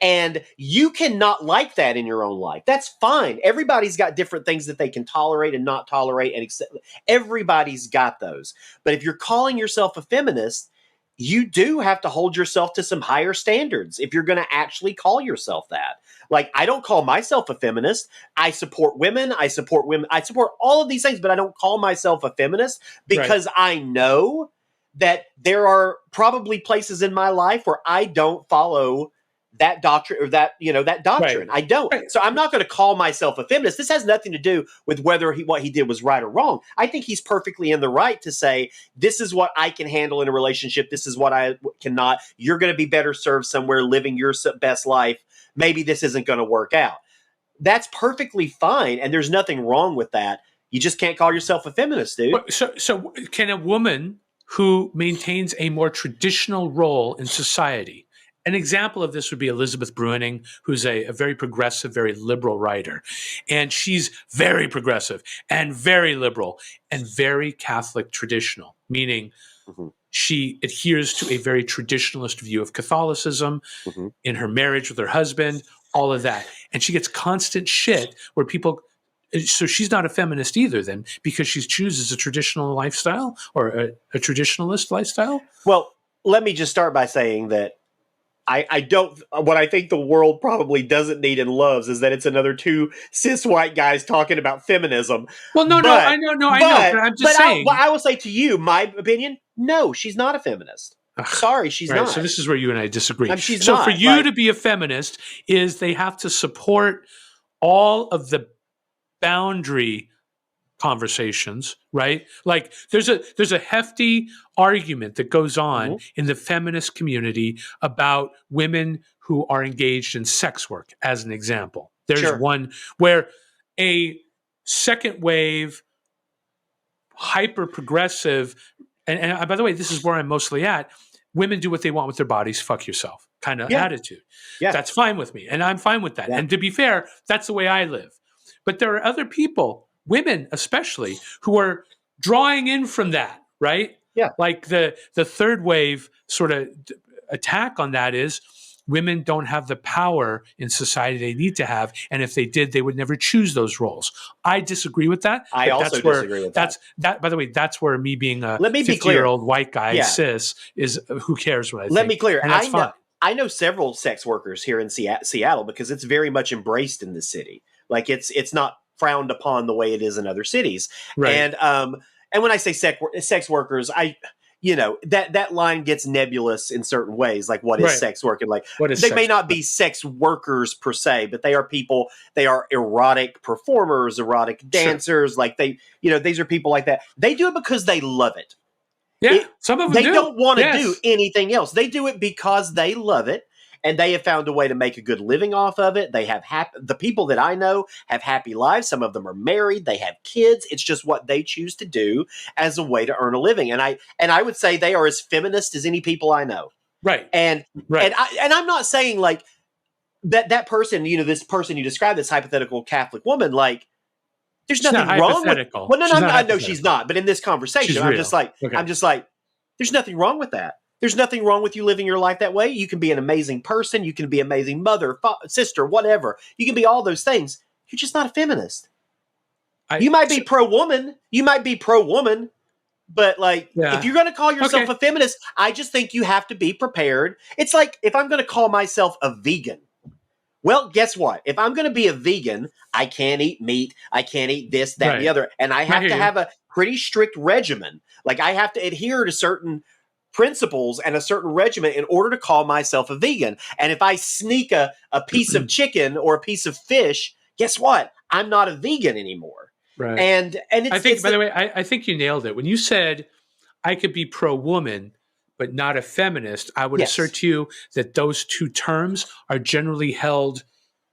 And you cannot like that in your own life. That's fine. Everybody's got different things that they can tolerate and not tolerate and accept. Everybody's got those. But if you're calling yourself a feminist, you do have to hold yourself to some higher standards if you're going to actually call yourself that. Like, I don't call myself a feminist. I support women. I support all of these things, but I don't call myself a feminist because I know that there are probably places in my life where I don't follow that doctrine or that doctrine. I don't. So I'm not going to call myself a feminist. This has nothing to do with whether what he did was right or wrong. I think he's perfectly in the right to say, this is what I can handle in a relationship. This is what I cannot. You're going to be better served somewhere living your best life. Maybe this isn't going to work out. That's perfectly fine. And there's nothing wrong with that. You just can't call yourself a feminist, dude. So can a woman who maintains a more traditional role in society, an example of this would be Elizabeth Brewton, who's a very progressive, very liberal writer. And she's very progressive and very liberal and very Catholic traditional, meaning she adheres to a very traditionalist view of Catholicism in her marriage with her husband, all of that. And she gets constant shit where people... So she's not a feminist either then, because she chooses a traditional lifestyle or a traditionalist lifestyle? Well, let me just start by saying that what I think the world probably doesn't need and loves is that it's another two cis white guys talking about feminism. Well, I know. But I'm just saying. I will say to you, my opinion, no, she's not a feminist. Sorry, she's not. So this is where you and I disagree. She's so not. For you to be a feminist is they have to support all of the boundary conversations, right? Like there's a hefty argument that goes on in the feminist community about women who are engaged in sex work, as an example. There's one where a second wave, hyper progressive, and by the way, this is where I'm mostly at. Women do what they want with their bodies. Fuck yourself, kind of attitude. Yeah, that's fine with me, and I'm fine with that. Yeah. And to be fair, that's the way I live. But there are other people, women especially, who are drawing in from that, right? Yeah. Like the third wave sort of attack on that is women don't have the power in society they need to have. And if they did, they would never choose those roles. I disagree with that. I also disagree with that. By the way, that's where me being a 50-year-old white guy, cis, is who cares what I think. Let me clear. And that's fine. I know several sex workers here in Seattle because it's very much embraced in the city. Like it's not frowned upon the way it is in other cities. Right. And when I say sex workers, that line gets nebulous in certain ways. Like what is sex work? And like they may not be sex workers per se, but they are people. They are erotic performers, erotic dancers. Like these are people like that. They do it because they love it. Yeah, some of them don't want to do anything else. They do it because they love it. And they have found a way to make a good living off of it. They have the people that I know have happy lives. Some of them are married. They have kids. It's just what they choose to do as a way to earn a living. And I would say they are as feminist as any people I know. Right. And I'm not saying like that person, this person you described, this hypothetical Catholic woman, like there's nothing wrong with. Well, no, I know she's not. But in this conversation, I'm just like, there's nothing wrong with that. There's nothing wrong with you living your life that way. You can be an amazing person. You can be an amazing mother, sister, whatever. You can be all those things. You're just not a feminist. You might be pro-woman. But if you're going to call yourself a feminist, I just think you have to be prepared. It's like if I'm going to call myself a vegan. Well, guess what? If I'm going to be a vegan, I can't eat meat. I can't eat this, that, and the other. And I have to have a pretty strict regimen. Like I have to adhere to certain principles and a certain regimen in order to call myself a vegan. And if I sneak a piece of chicken or a piece of fish, guess what? I'm not a vegan anymore. Right. And I think, by the way, I think you nailed it. When you said I could be pro-woman, but not a feminist, I would assert to you that those two terms are generally held,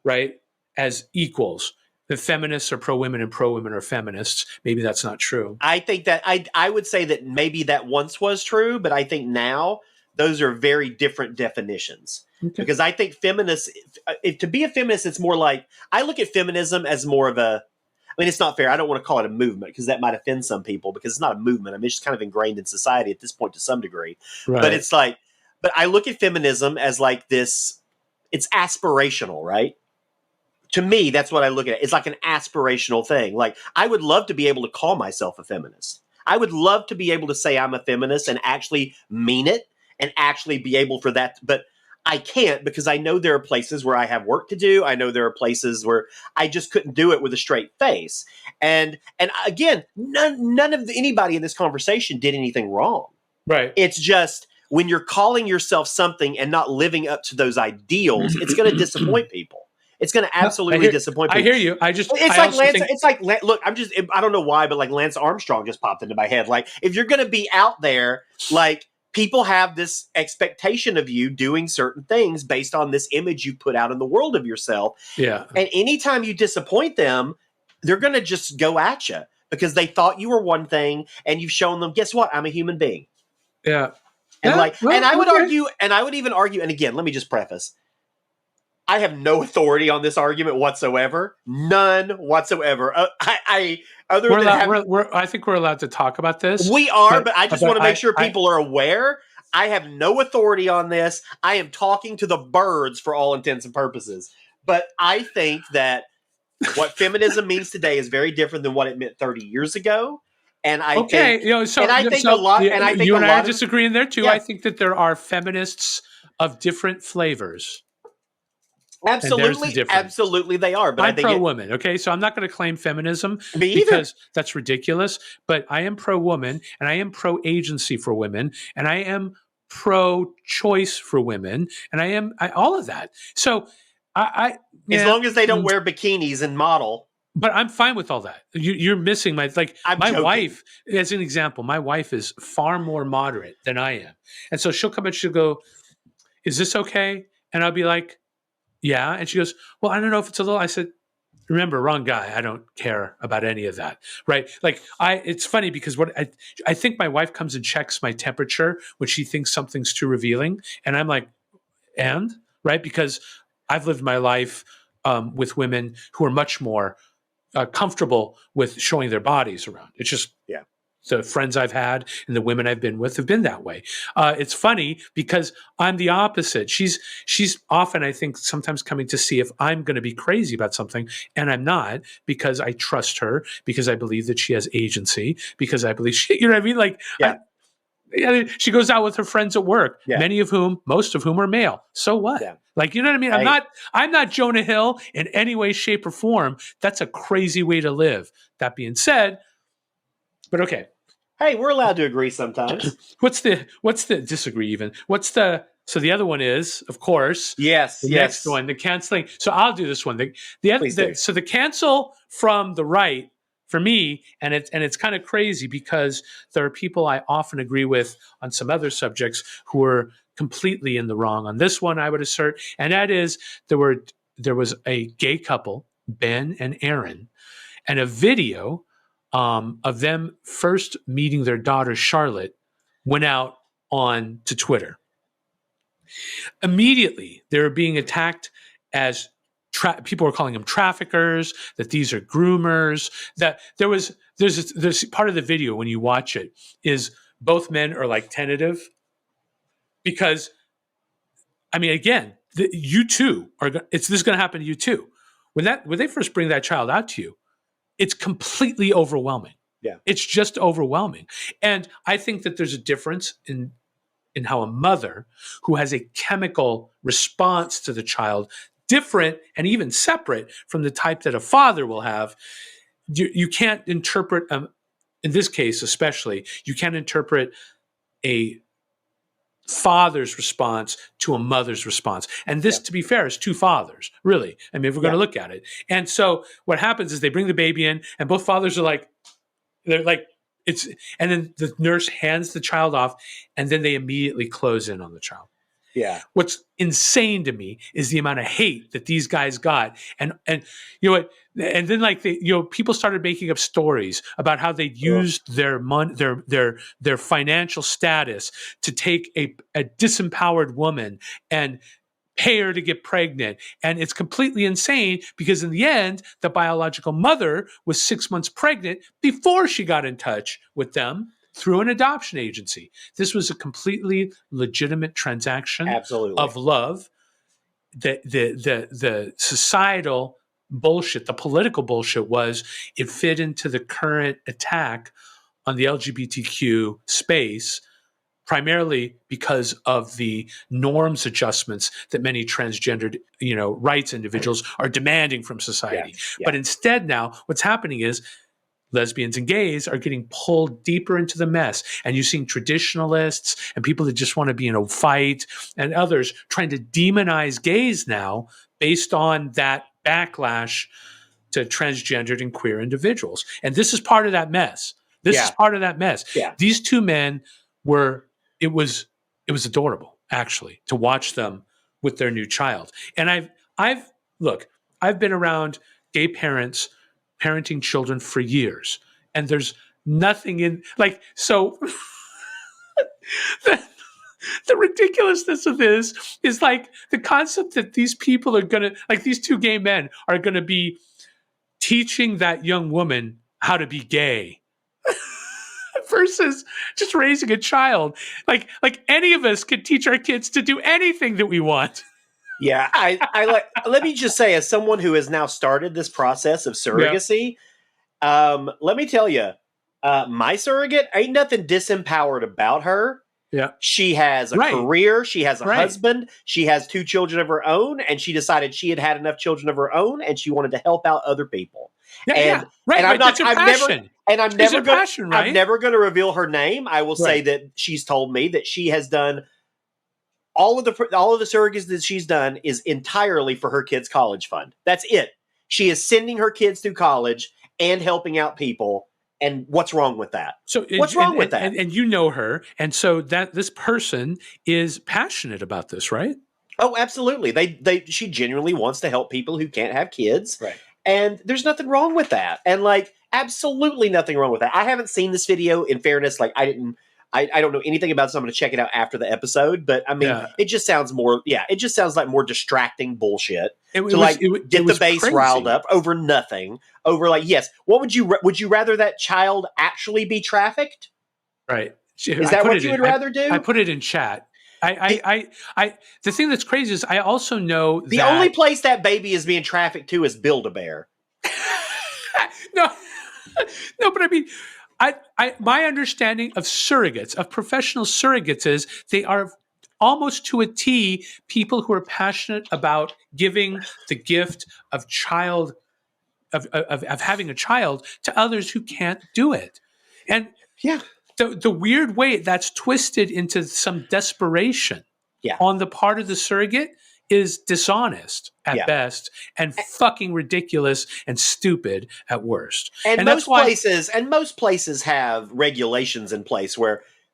right, as equals. The feminists are pro-women and pro-women are feminists. Maybe that's not true. I think that I would say that maybe that once was true, but I think now those are very different definitions. Okay. Because I think feminists, to be a feminist, it's more like, I look at feminism as more of a, I mean, it's not fair. I don't want to call it a movement because that might offend some people, because it's not a movement. I mean, it's just kind of ingrained in society at this point to some degree. Right. But it's like, but I look at feminism as like this, it's aspirational, right? To me, that's what I look at. It's like an aspirational thing. Like, I would love to be able to call myself a feminist. I would love to be able to say I'm a feminist and actually mean it and actually be able for that. But I can't, because I know there are places where I have work to do. I know there are places where I just couldn't do it with a straight face. And again, none of anybody in this conversation did anything wrong. Right. It's just when you're calling yourself something and not living up to those ideals, it's going to disappoint people. It's going to absolutely disappoint people. I hear you. Look, I don't know why, but like Lance Armstrong just popped into my head. Like, if you're going to be out there, like, people have this expectation of you doing certain things based on this image you put out in the world of yourself. Yeah. And anytime you disappoint them, they're going to just go at you because they thought you were one thing and you've shown them, guess what? I'm a human being. Yeah. And I would argue, and I would even argue, and again, let me just preface, I have no authority on this argument whatsoever. None whatsoever. I think we're allowed to talk about this. We are, but I just want to make sure people are aware. I have no authority on this. I am talking to the birds for all intents and purposes. But I think that what feminism means today is very different than what it meant 30 years ago. And I think, you and I disagree in there too. Yeah. I think that there are feminists of different flavors. Absolutely they are. But I'm pro-woman, okay? So I'm not going to claim feminism because that's ridiculous. But I am pro-woman, and I am pro-agency for women, and I am pro-choice for women, and I am all of that. So as long as they don't wear bikinis and model. But I'm fine with all that. You're missing my wife, as an example. My wife is far more moderate than I am, and so she'll come and she'll go, "Is this okay?" And I'll be like, yeah. And she goes, well, I don't know if it's a little, I said, remember, wrong guy. I don't care about any of that. Right. Like it's funny because I think my wife comes and checks my temperature when she thinks something's too revealing. And I'm like, right. Because I've lived my life with women who are much more comfortable with showing their bodies around. It's just, the friends I've had and the women I've been with have been that way. It's funny because I'm the opposite. She's often, I think, sometimes coming to see if I'm going to be crazy about something, and I'm not, because I trust her, because I believe that she has agency, because I believe she, you know what I mean? Like, she goes out with her friends at work, most of whom are male. So what? Yeah. Like, you know what I mean? I'm not Jonah Hill in any way, shape, or form. That's a crazy way to live. That being said, but okay. Hey, we're allowed to agree sometimes. What's the disagree even? So the other one is, of course, next one, the canceling. So I'll do this one. So the cancel from the right for me, and it's kind of crazy because there are people I often agree with on some other subjects who are completely in the wrong on this one, I would assert. And that is there was a gay couple, Ben and Aaron, and a video of them first meeting their daughter Charlotte went out on to Twitter. Immediately, they were being attacked as people were calling them traffickers, that these are groomers. That there's part of the video when you watch it is both men are like tentative because, I mean, again, you too this is going to happen to you too. When they first bring that child out to you, it's completely overwhelming. Yeah. It's just overwhelming. And I think that there's a difference in how a mother who has a chemical response to the child, different and even separate from the type that a father will have, you can't interpret, in this case especially, you can't interpret a father's response to a mother's response. And this, to be fair, is two fathers, really. I mean, if we're going to look at it. And so what happens is they bring the baby in and both fathers are they're like, and then the nurse hands the child off and then they immediately close in on the child. Yeah. What's insane to me is the amount of hate that these guys got. And you know what? And then like people started making up stories about how they used their their financial status to take a disempowered woman and pay her to get pregnant. And it's completely insane because in the end, the biological mother was 6 months pregnant before she got in touch with them through an adoption agency. This was a completely legitimate transaction of love. The societal bullshit, the political bullshit was it fit into the current attack on the LGBTQ space, primarily because of the norms adjustments that many transgendered, rights individuals are demanding from society. Yeah. But instead now what's happening is lesbians and gays are getting pulled deeper into the mess. And you're seeing traditionalists and people that just want to be in a fight and others trying to demonize gays now based on that backlash to transgendered and queer individuals. And this is part of that mess. This is part of that mess. Yeah. These two men it was adorable, actually, to watch them with their new child. And I've been around gay parents parenting children for years, and there's nothing in so the ridiculousness of this is like the concept that these people are gonna, like these two gay men are gonna be teaching that young woman how to be gay versus just raising a child. Like any of us could teach our kids to do anything that we want. Yeah, let me just say, as someone who has now started this process of surrogacy, let me tell you, my surrogate ain't nothing disempowered about her. Yeah, she has a career, she has a husband, she has 2 children of her own, and she decided she had enough children of her own, and she wanted to help out other people. And I'm never going to reveal her name. I will say that she's told me that she has done all of the surrogacy that she's done is entirely for her kids' college fund. That's it. She is sending her kids through college and helping out people. And what's wrong with that? So what's wrong with that? And you know her, and so that this person is passionate about this, right? Oh, absolutely. She genuinely wants to help people who can't have kids, right? And there's nothing wrong with that. And absolutely nothing wrong with that. I haven't seen this video. In fairness, I don't know anything about it, so I'm going to check it out after the episode. But I mean, it just sounds like more distracting bullshit get the base crazy. Riled up over nothing. Over yes, what would you rather that child actually be trafficked? Right. Is that what you would rather do? I put it in chat. The thing that's crazy is I also know the only place that baby is being trafficked to is Build-A-Bear. No, but I mean, my understanding of surrogates, of professional surrogates, is they are almost to a T people who are passionate about giving the gift of of having a child to others who can't do it. And the weird way that's twisted into some desperation on the part of the surrogate is dishonest at best and fucking ridiculous and stupid at worst. And most places have regulations in place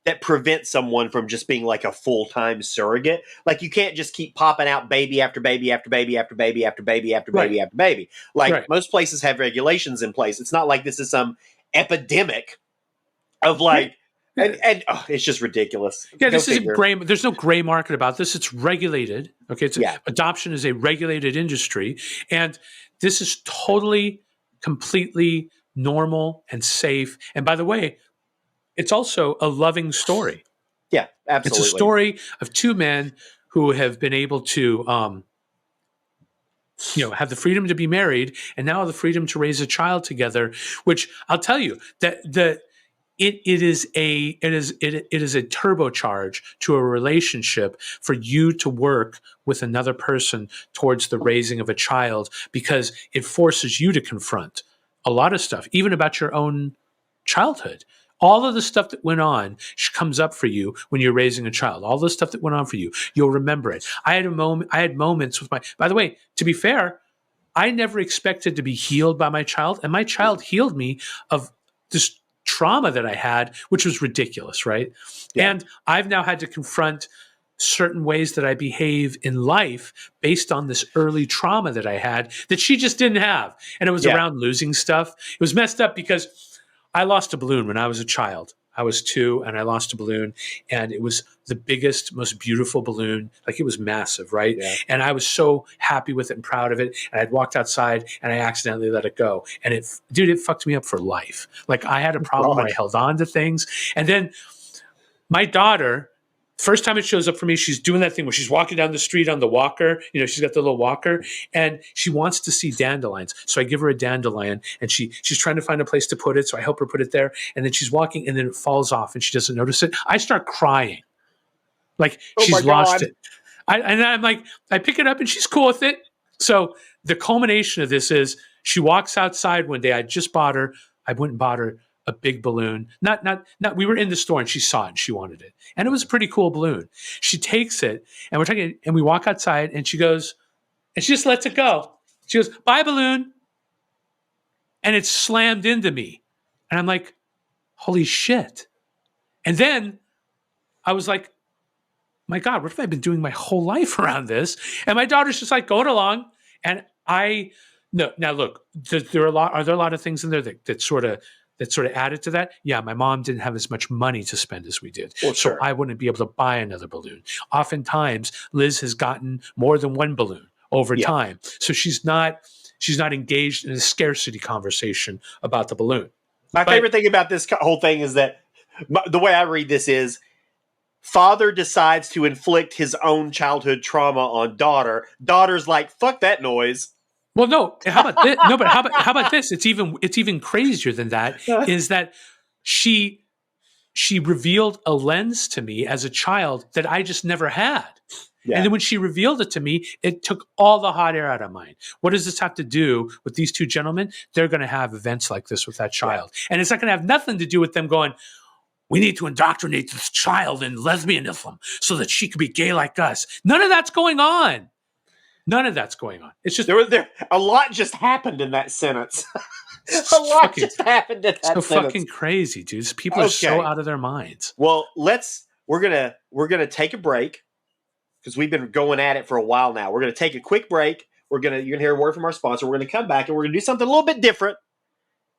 that prevent someone from just being like a full-time surrogate. Like you can't just keep popping out baby after baby after baby after baby after baby after baby after baby. Most places have regulations in place. It's not like this is some epidemic of and it's just ridiculous. Yeah, this isn't gray. There's no gray market about this. It's regulated. Okay, adoption is a regulated industry, and this is totally, completely normal and safe. And by the way, it's also a loving story. Yeah, absolutely. It's a story of 2 men who have been able to, have the freedom to be married, and now the freedom to raise a child together. Which I'll tell you that it is a turbocharge to a relationship for you to work with another person towards the raising of a child, because it forces you to confront a lot of stuff, even about your own childhood. All of the stuff that went on comes up for you when you're raising a child. All the stuff that went on for you, you'll remember it. I had moments with by the way, to be fair, I never expected to be healed by my child, and my child healed me of this trauma that I had, which was ridiculous, right? Yeah. And I've now had to confront certain ways that I behave in life based on this early trauma that I had that she just didn't have. And it was around losing stuff. It was messed up because I lost a balloon when I was a child. I was 2 and I lost a balloon, and it was the biggest, most beautiful balloon. Like, it was massive, right? Yeah. And I was so happy with it and proud of it. And I'd walked outside and I accidentally let it go. And it fucked me up for life. Like, I had a problem where I held on to things. And then my daughter, first time it shows up for me, she's doing that thing where she's walking down the street on the walker. You know, she's got the little walker, and she wants to see dandelions. So I give her a dandelion, and she's trying to find a place to put it. So I help her put it there, and then she's walking, and then it falls off, and she doesn't notice it. I start crying, like she's lost it. And I'm like, I pick it up, and she's cool with it. So the culmination of this is she walks outside one day. I just bought her. I went and bought her a big balloon. Not. We were in the store and she saw it and she wanted it. And it was a pretty cool balloon. She takes it and we're talking, and we walk outside and she goes, and she just lets it go. She goes, "Bye, balloon." And it slammed into me. And I'm like, holy shit. And then I was like, my God, what have I been doing my whole life around this? And my daughter's just like going along. And no, now look, are there a lot of things in there that sort of added to that? Yeah, my mom didn't have as much money to spend as we did. Well, sure. So I wouldn't be able to buy another balloon. Oftentimes, Liz has gotten more than one balloon over time. So she's not engaged in a scarcity conversation about the balloon. My favorite thing about this whole thing is that the way I read this is, father decides to inflict his own childhood trauma on daughter. Daughter's like, fuck that noise. Well, no. How about this? No, but how about this? It's even crazier than that. Is that she revealed a lens to me as a child that I just never had. Yeah. And then when she revealed it to me, it took all the hot air out of mine. What does this have to do with these two gentlemen? They're going to have events like this with that child, and it's not going to have nothing to do with them going, "We need to indoctrinate this child in lesbianism so that she could be gay like us." None of that's going on. None of that's going on. It's just there a lot just happened in that sentence. A lot just happened in that sentence. So fucking crazy, dude. People are so out of their minds. Well, we're gonna take a break because we've been going at it for a while now. We're gonna take a quick break. You're gonna hear a word from our sponsor. We're gonna come back and we're gonna do something a little bit different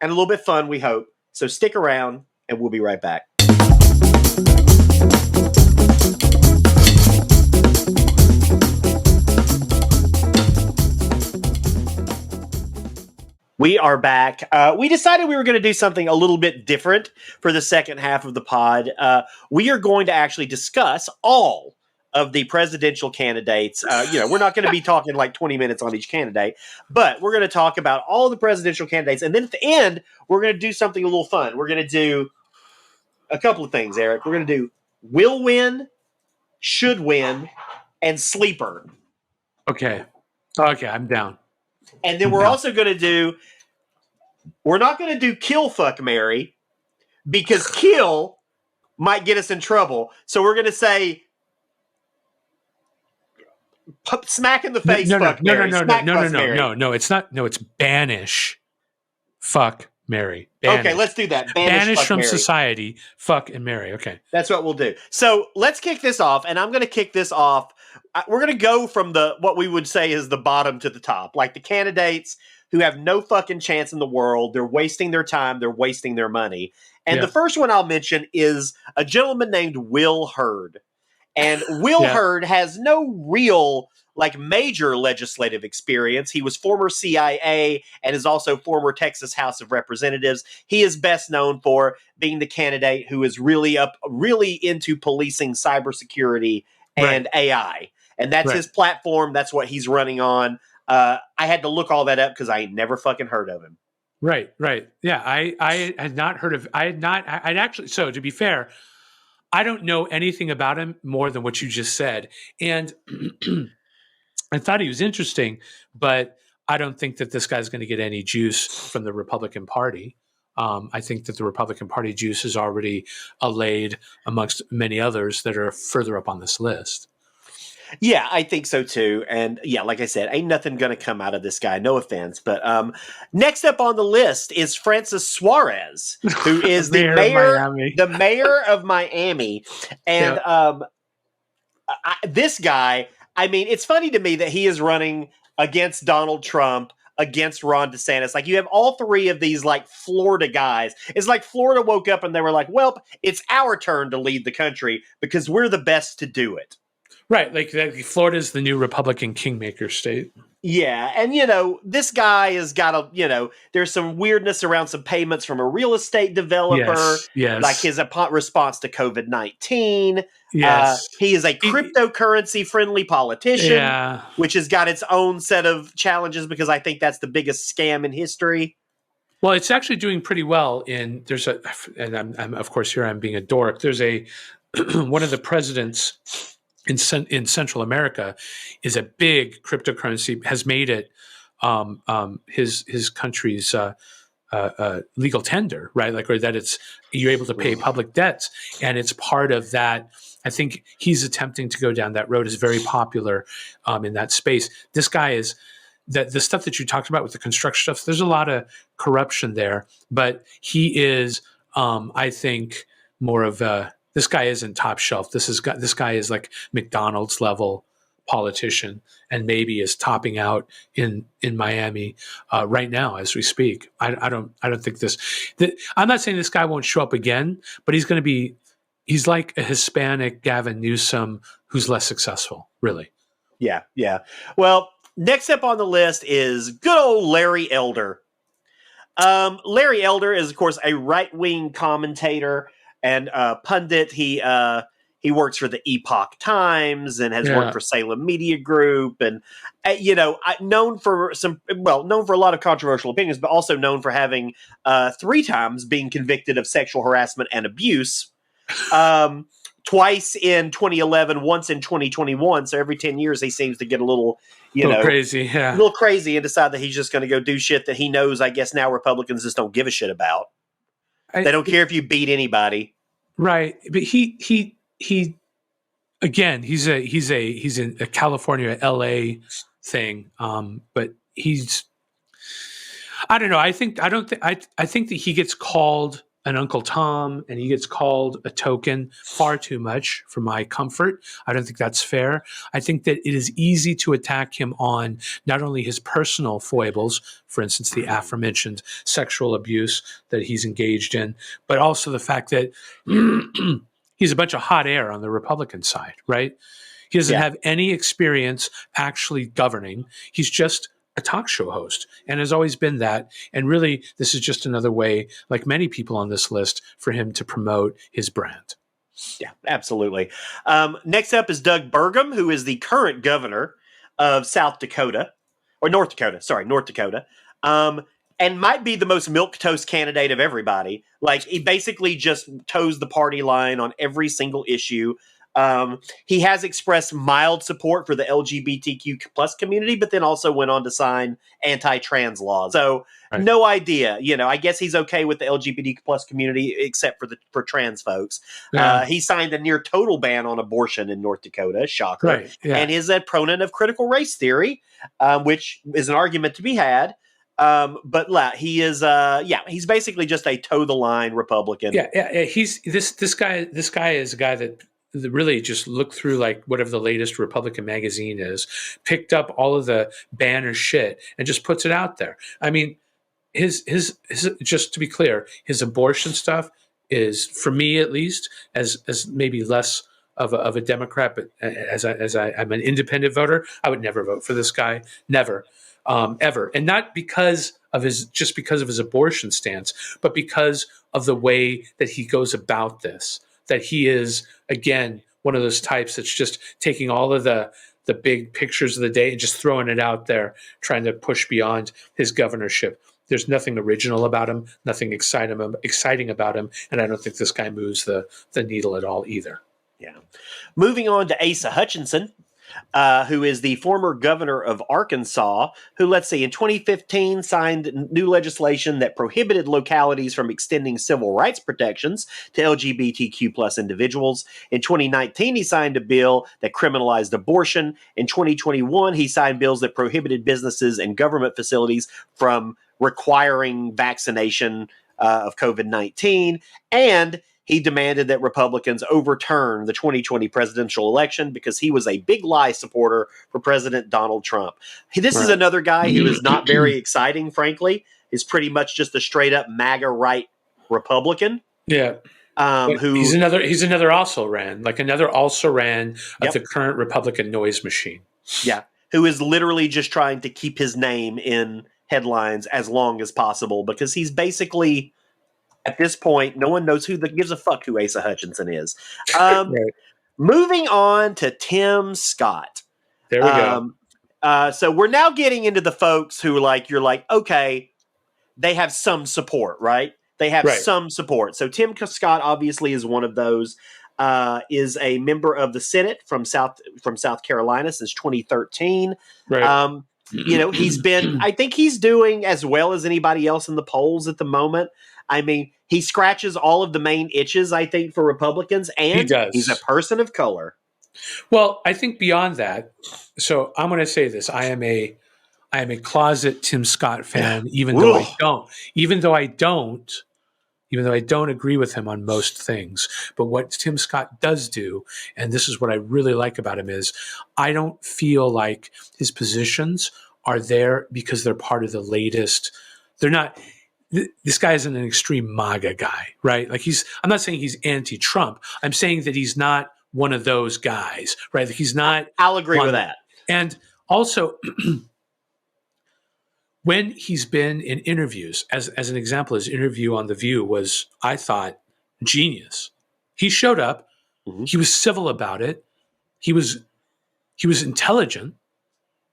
and a little bit fun, we hope. So stick around and we'll be right back. We are back. We decided we were going to do something a little bit different for the second half of the pod. We are going to actually discuss all of the presidential candidates. We're not going to be talking like 20 minutes on each candidate, but we're going to talk about all the presidential candidates. And then at the end, we're going to do something a little fun. We're going to do a couple of things, Eric. We're going to do will win, should win, and sleeper. Okay, I'm down. And then we're also going to do, we're not going to do kill, fuck, marry, because kill might get us in trouble. So we're going to say smack in the face, fuck, marry. No, it's not. No, it's banish, fuck, marry. Banish. Okay, let's do that. Banish from marry. Society, fuck, and marry. Okay. That's what we'll do. So let's kick this off, and I'm going to kick this off. We're going to go from what we would say is the bottom to the top, like the candidates who have no fucking chance in the world. They're wasting their time. They're wasting their money. And the first one I'll mention is a gentleman named Will Hurd. And Will Hurd has no real, major legislative experience. He was former CIA and is also former Texas House of Representatives. He is best known for being the candidate who is really into policing cybersecurity and AI. And that's his platform. That's what he's running on. I had to look all that up because I ain't never fucking heard of him. Right. Yeah, I had not heard of. I'd actually. So to be fair, I don't know anything about him more than what you just said, and I thought he was interesting, but I don't think that this guy's going to get any juice from the Republican Party. I think that the Republican Party juice is already allayed amongst many others that are further up on this list. Yeah, I think so too. And yeah, like I said, ain't nothing going to come out of this guy. No offense. But next up on the list is Francis Suarez, who is the mayor of Miami. And this guy, I mean, it's funny to me that he is running against Donald Trump, against Ron DeSantis. Like, you have all three of these, like, Florida guys. It's like Florida woke up and they were like, well, it's our turn to lead the country because we're the best to do it. Right. Like Florida is the new Republican kingmaker state. Yeah. And, this guy has got there's some weirdness around some payments from a real estate developer. Yes. Like his response to COVID-19. Yes. He is a cryptocurrency friendly politician, which has got its own set of challenges because I think that's the biggest scam in history. Well, it's actually doing pretty well and I'm of course here I'm being a dork. There's one of the presidents in Central America is a big cryptocurrency, has made it his country's legal tender, right? Like, or that you're able to pay public debts, and it's part of that. I think he's attempting to go down that road. Is very popular in that space. This guy is the stuff that you talked about with the construction stuff. There's a lot of corruption there, but he is, I think, more of a. This guy isn't top shelf. This guy is like McDonald's level politician, and maybe is topping out in Miami right now as we speak. I don't think I'm not saying this guy won't show up again, but he's like a Hispanic Gavin Newsom who's less successful, really. Yeah. Well, next up on the list is good old Larry Elder. Larry Elder is, of course, a right-wing commentator and pundit. He works for the Epoch Times and has worked for Salem Media Group, and known for a lot of controversial opinions, but also known for having 3 times being convicted of sexual harassment and abuse. Twice in 2011, once in 2021. So every 10 years, he seems to get a little crazy, a little crazy, and decide that he's just going to go do shit that he knows, I guess now Republicans just don't give a shit about. They don't care if you beat anybody. Right. But he again, he's in a California, LA thing. But I don't know. I think that he gets called an Uncle Tom and he gets called a token far too much for my comfort. I don't think that's fair. I think that it is easy to attack him on not only his personal foibles, for instance, the aforementioned sexual abuse that he's engaged in, but also the fact that he's a bunch of hot air on the Republican side, right? He doesn't have any experience actually governing. He's just a talk show host and has always been that. And really, this is just another way, like many people on this list, for him to promote his brand. Yeah, absolutely. Next up is Doug Burgum, who is the current governor of North Dakota. And might be the most milquetoast candidate of everybody. Like, he basically just toes the party line on every single issue. He has expressed mild support for the LGBTQ plus community, but then also went on to sign anti-trans laws. So no idea, I guess he's okay with the LGBTQ plus community, except for trans folks. Yeah. He signed a near total ban on abortion in North Dakota, shocker. Right. Yeah. And is a proponent of critical race theory, which is an argument to be had. But he is, he's basically just a toe the line Republican. Yeah. He's this guy is a guy that really just looked through like whatever the latest Republican magazine is, picked up all of the banner shit and just puts it out there. I mean, his just to be clear, his abortion stuff is, for me at least, as maybe less of a Democrat, but I'm an independent voter, I would never vote for this guy, never, ever, and not because of his abortion stance, but because of the way that he goes about this. That he is, again, one of those types that's just taking all of the big pictures of the day and just throwing it out there, trying to push beyond his governorship. There's nothing original about him, nothing exciting about him, and I don't think this guy moves the needle at all either. Yeah. Moving on to Asa Hutchinson, who is the former governor of Arkansas, who, let's see, in 2015 signed new legislation that prohibited localities from extending civil rights protections to LGBTQ plus individuals. In 2019, he signed a bill that criminalized abortion. In 2021, he signed bills that prohibited businesses and government facilities from requiring vaccination of COVID-19. And he demanded that Republicans overturn the 2020 presidential election because he was a big lie supporter for President Donald Trump. This is another guy who is not very exciting, frankly. Is pretty much just a straight up MAGA right Republican. Yeah. He's another also ran of the current Republican noise machine. Yeah. Who is literally just trying to keep his name in headlines as long as possible because he's basically, at this point, no one knows gives a fuck who Asa Hutchinson is. Right. Moving on to Tim Scott. There we go. So we're now getting into the folks who you're like, okay, they have some support, right? They have some support. So Tim Scott obviously is one of those. Is a member of the Senate from South Carolina since 2013. Right. He's been. I think he's doing as well as anybody else in the polls at the moment. I mean, he scratches all of the main itches, I think, for Republicans, and he's a person of color. Well, I think beyond that. So I'm going to say this: I am a closet Tim Scott fan, even though I don't agree with him on most things. But what Tim Scott does do, and this is what I really like about him, is I don't feel like his positions are there because they're part of the latest. They're not. This guy isn't an extreme MAGA guy, right? I'm not saying he's anti-Trump. I'm saying that he's not one of those guys, right? He's not. I'll agree with that. And also, when he's been in interviews, as an example, his interview on The View was, I thought, genius. He showed up. Mm-hmm. He was civil about it. He was intelligent.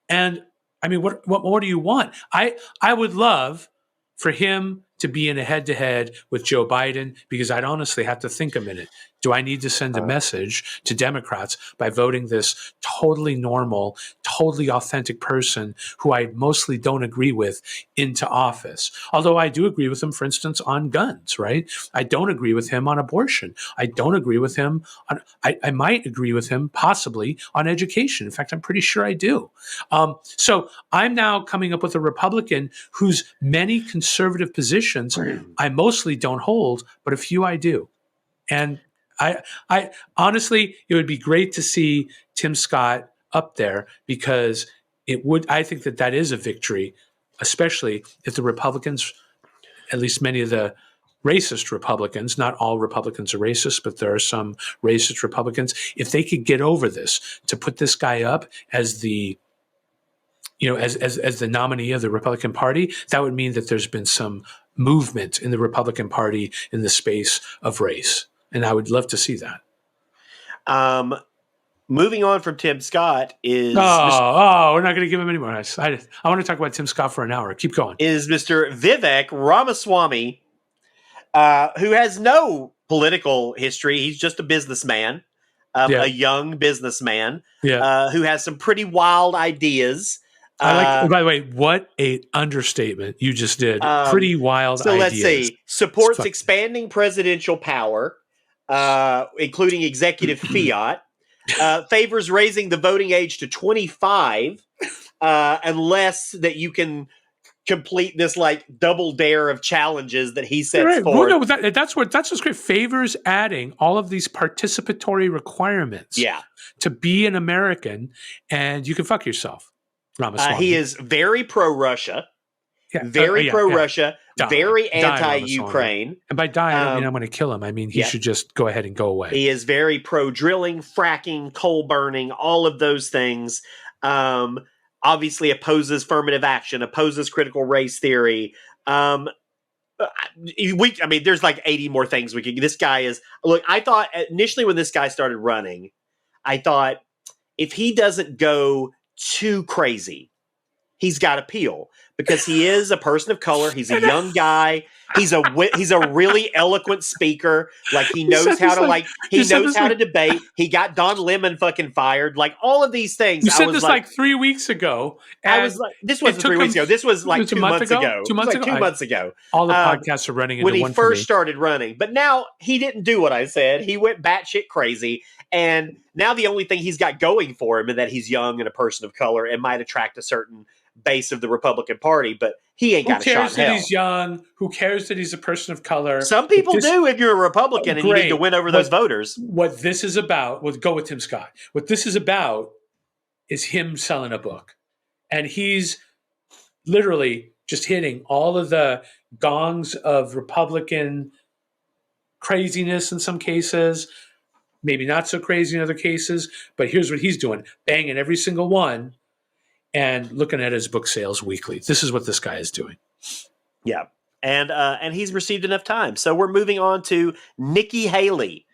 And I mean, what more do you want? I would love for him to be in a head-to-head with Joe Biden, because I'd honestly have to think a minute. Do I need to send a message to Democrats by voting this totally normal, totally authentic person who I mostly don't agree with into office? Although I do agree with him, for instance, on guns, right? I don't agree with him on abortion. I don't agree with him on, I might agree with him possibly on education. In fact, I'm pretty sure I do. So I'm now coming up with a Republican whose many conservative positions I mostly don't hold, but a few I do. And I honestly, it would be great to see Tim Scott up there, because I think that is a victory, especially if the Republicans, at least many of the racist Republicans, not all Republicans are racist, but there are some racist Republicans, if they could get over this, to put this guy up as the as the nominee of the Republican Party, that would mean that there's been some movement in the Republican Party in the space of race. And I would love to see that. Moving on from Tim Scott is... we're not going to give him any more. I want to talk about Tim Scott for an hour. Keep going. Is Mr. Vivek Ramaswamy, who has no political history. He's just a businessman, a young businessman, who has some pretty wild ideas. By the way, what a understatement you just did. Pretty wild ideas. So let's see. Supports expanding presidential power, including executive fiat. Favors raising the voting age to 25, unless that you can complete this double dare of challenges that he sets forth. Well, no, that's what's great. Favors adding all of these participatory requirements. To be an American, and you can fuck yourself. He is very pro-Russia, pro-Russia, very anti-Ukraine. And by die, I don't mean I'm going to kill him. I mean, he should just go ahead and go away. He is very pro-drilling, fracking, coal burning, all of those things. Obviously opposes affirmative action, opposes critical race theory. There's 80 more things we could. This guy is, look, I thought initially when this guy started running, I thought if he doesn't go too crazy, he's got appeal, because he is a person of color. He's a young guy. He's a really eloquent speaker. He knows how to debate. He got Don Lemon fucking fired. All of these things. You said this 3 weeks ago. I was like, this wasn't 3 weeks ago. This was 2 months ago. 2 months ago. 2 months ago. All the podcasts are running into when he one first started running. But now he didn't do what I said. He went batshit crazy. And now the only thing he's got going for him is that he's young and a person of color and might attract a certain base of the Republican Party. But he ain't Who got a shot cares in that hell. he's young? Who cares that he's a person of color? Some people do if you're a Republican and you need to win over those voters. What this is about, we'll go with Tim Scott. What this is about is him selling a book. And he's literally just hitting all of the gongs of Republican craziness in some cases, maybe not so crazy in other cases. But here's what he's doing, banging every single one and looking at his book sales weekly. This is what this guy is doing. Yeah. And he's received enough time. So we're moving on to Nikki Haley.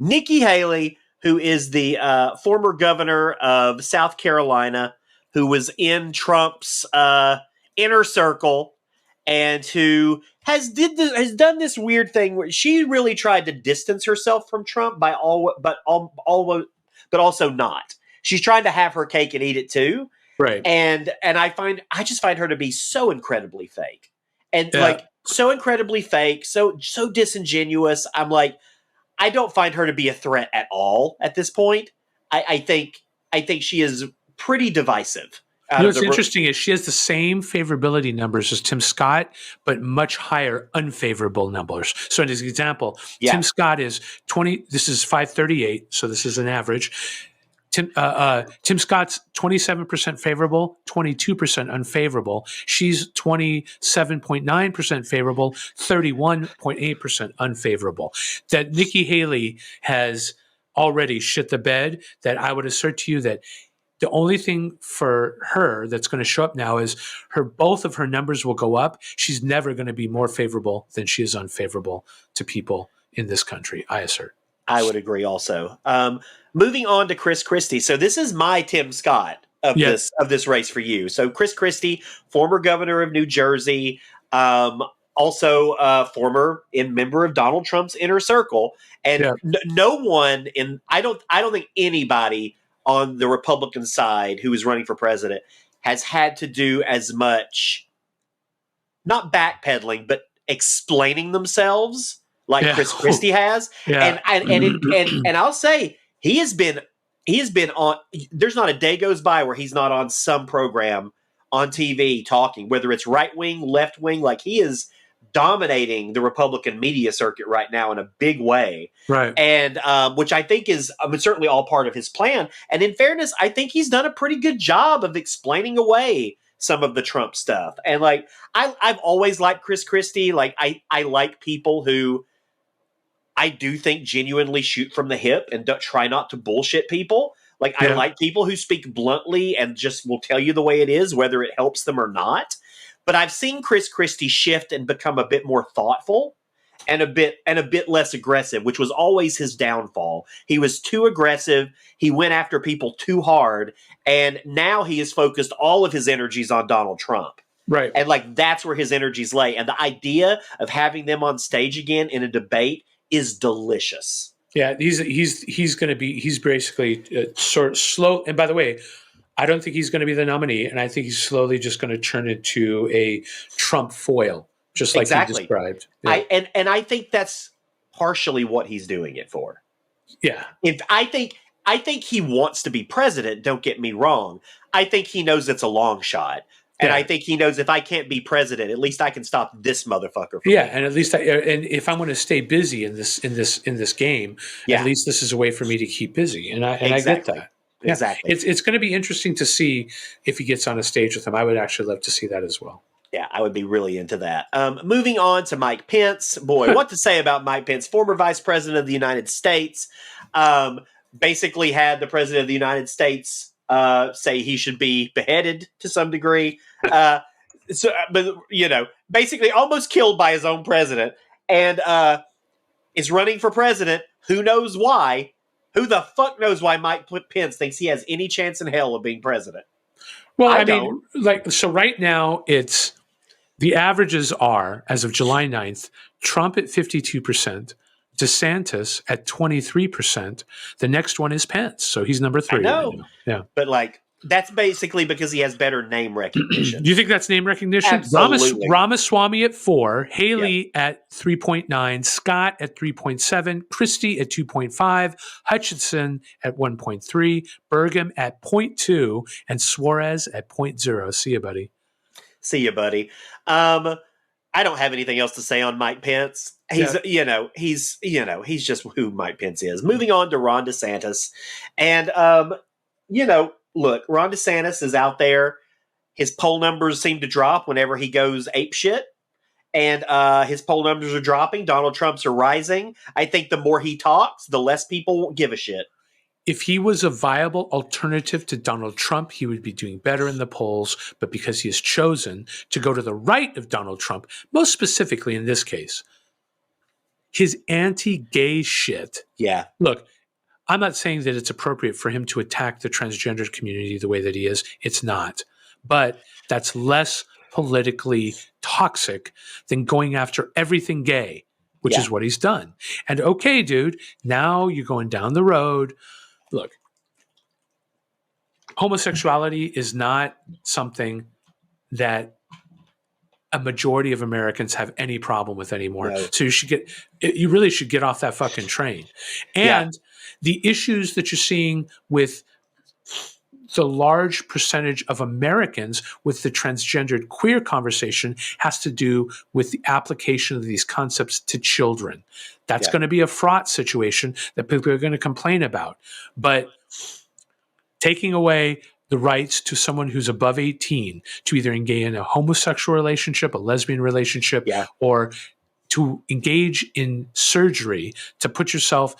Nikki Haley, who is the former governor of South Carolina, who was in Trump's inner circle, and who has done this weird thing where she really tried to distance herself from Trump but also not. She's trying to have her cake and eat it too. Right. And I just find her to be so incredibly fake. And like so incredibly fake, so disingenuous. I'm like, I don't find her to be a threat at all at this point. I think she is pretty divisive. What's interesting is she has the same favorability numbers as Tim Scott, but much higher unfavorable numbers. So as an example, Tim Scott is 20. This is 538. So this is an average. Tim Scott's 27% favorable, 22% unfavorable. She's 27.9% favorable, 31.8% unfavorable. That Nikki Haley has already shit the bed. That I would assert to you that the only thing for her that's going to show up now is both of her numbers will go up. She's never going to be more favorable than she is unfavorable to people in this country, I assert. I would agree also. Moving on to Chris Christie. So this is my Tim Scott of this race for you. So Chris Christie, former governor of New Jersey, also former member of Donald Trump's inner circle, and no one I don't think anybody on the Republican side who is running for president has had to do as much, not backpedaling, but explaining themselves like Chris Christie has. And I'll say he has been on, there's not a day goes by where he's not on some program on TV talking, whether it's right wing, left wing, like he is dominating the Republican media circuit right now in a big way. Right. And which I think is certainly all part of his plan. And in fairness, I think he's done a pretty good job of explaining away some of the Trump stuff. And like, I've always liked Chris Christie. Like I like people who I do think genuinely shoot from the hip and don't try not to bullshit people. Like I like people who speak bluntly and just will tell you the way it is, whether it helps them or not. But I've seen Chris Christie shift and become a bit more thoughtful and a bit less aggressive, which was always his downfall. He was too aggressive. He went after people too hard. And now he has focused all of his energies on Donald Trump. Right. And like, that's where his energies lay. And the idea of having them on stage again in a debate is delicious. Yeah. He's basically sort of slow. And by the way, I don't think he's going to be the nominee, and I think he's slowly just going to turn into a Trump foil, just like you described. Yeah. And I think that's partially what he's doing it for. Yeah. I think he wants to be president, don't get me wrong. I think he knows it's a long shot. And I think he knows if I can't be president, at least I can stop this motherfucker. From and at least and if I'm going to stay busy in this game, at least this is a way for me to keep busy. And I get that. Yeah. Exactly. It's going to be interesting to see if he gets on a stage with him. I would actually love to see that as well. Yeah, I would be really into that. Moving on to Mike Pence. Boy, what to say about Mike Pence, former vice president of the United States. Basically had the president of the United States say he should be beheaded to some degree. But basically almost killed by his own president, and is running for president. Who knows why? Who the fuck knows why Mike Pence thinks he has any chance in hell of being president? Well, I mean, so right now it's the averages are, as of July 9th, Trump at 52%, DeSantis at 23%. The next one is Pence. So he's number 3. I know. Right now. Yeah. But like, that's basically because he has better name recognition. Do you think that's name recognition? Absolutely. Ramaswamy at 4, Haley at 3.9, Scott at 3.7, Christie at 2.5, Hutchinson at 1.3, Burgum at 0.2, and Suarez at 0.0. See you, buddy. See you, buddy. I don't have anything else to say on Mike Pence. He's just who Mike Pence is. Moving on to Ron DeSantis. And, look, Ron DeSantis is out there. His poll numbers seem to drop whenever he goes apeshit. And his poll numbers are dropping. Donald Trump's are rising. I think the more he talks, the less people give a shit. If he was a viable alternative to Donald Trump, he would be doing better in the polls. But because he has chosen to go to the right of Donald Trump, most specifically in this case, his anti-gay shit. Yeah. Look, I'm not saying that it's appropriate for him to attack the transgender community the way that he is. It's not. But that's less politically toxic than going after everything gay, which is what he's done. And okay, dude, now you're going down the road. Look, homosexuality is not something that a majority of Americans have any problem with anymore. No. So you really should get off that fucking train. And the issues that you're seeing with the large percentage of Americans with the transgendered queer conversation has to do with the application of these concepts to children. That's going to be a fraught situation that people are going to complain about. But taking away the rights to someone who's above 18 to either engage in a homosexual relationship, a lesbian relationship, or to engage in surgery to put yourself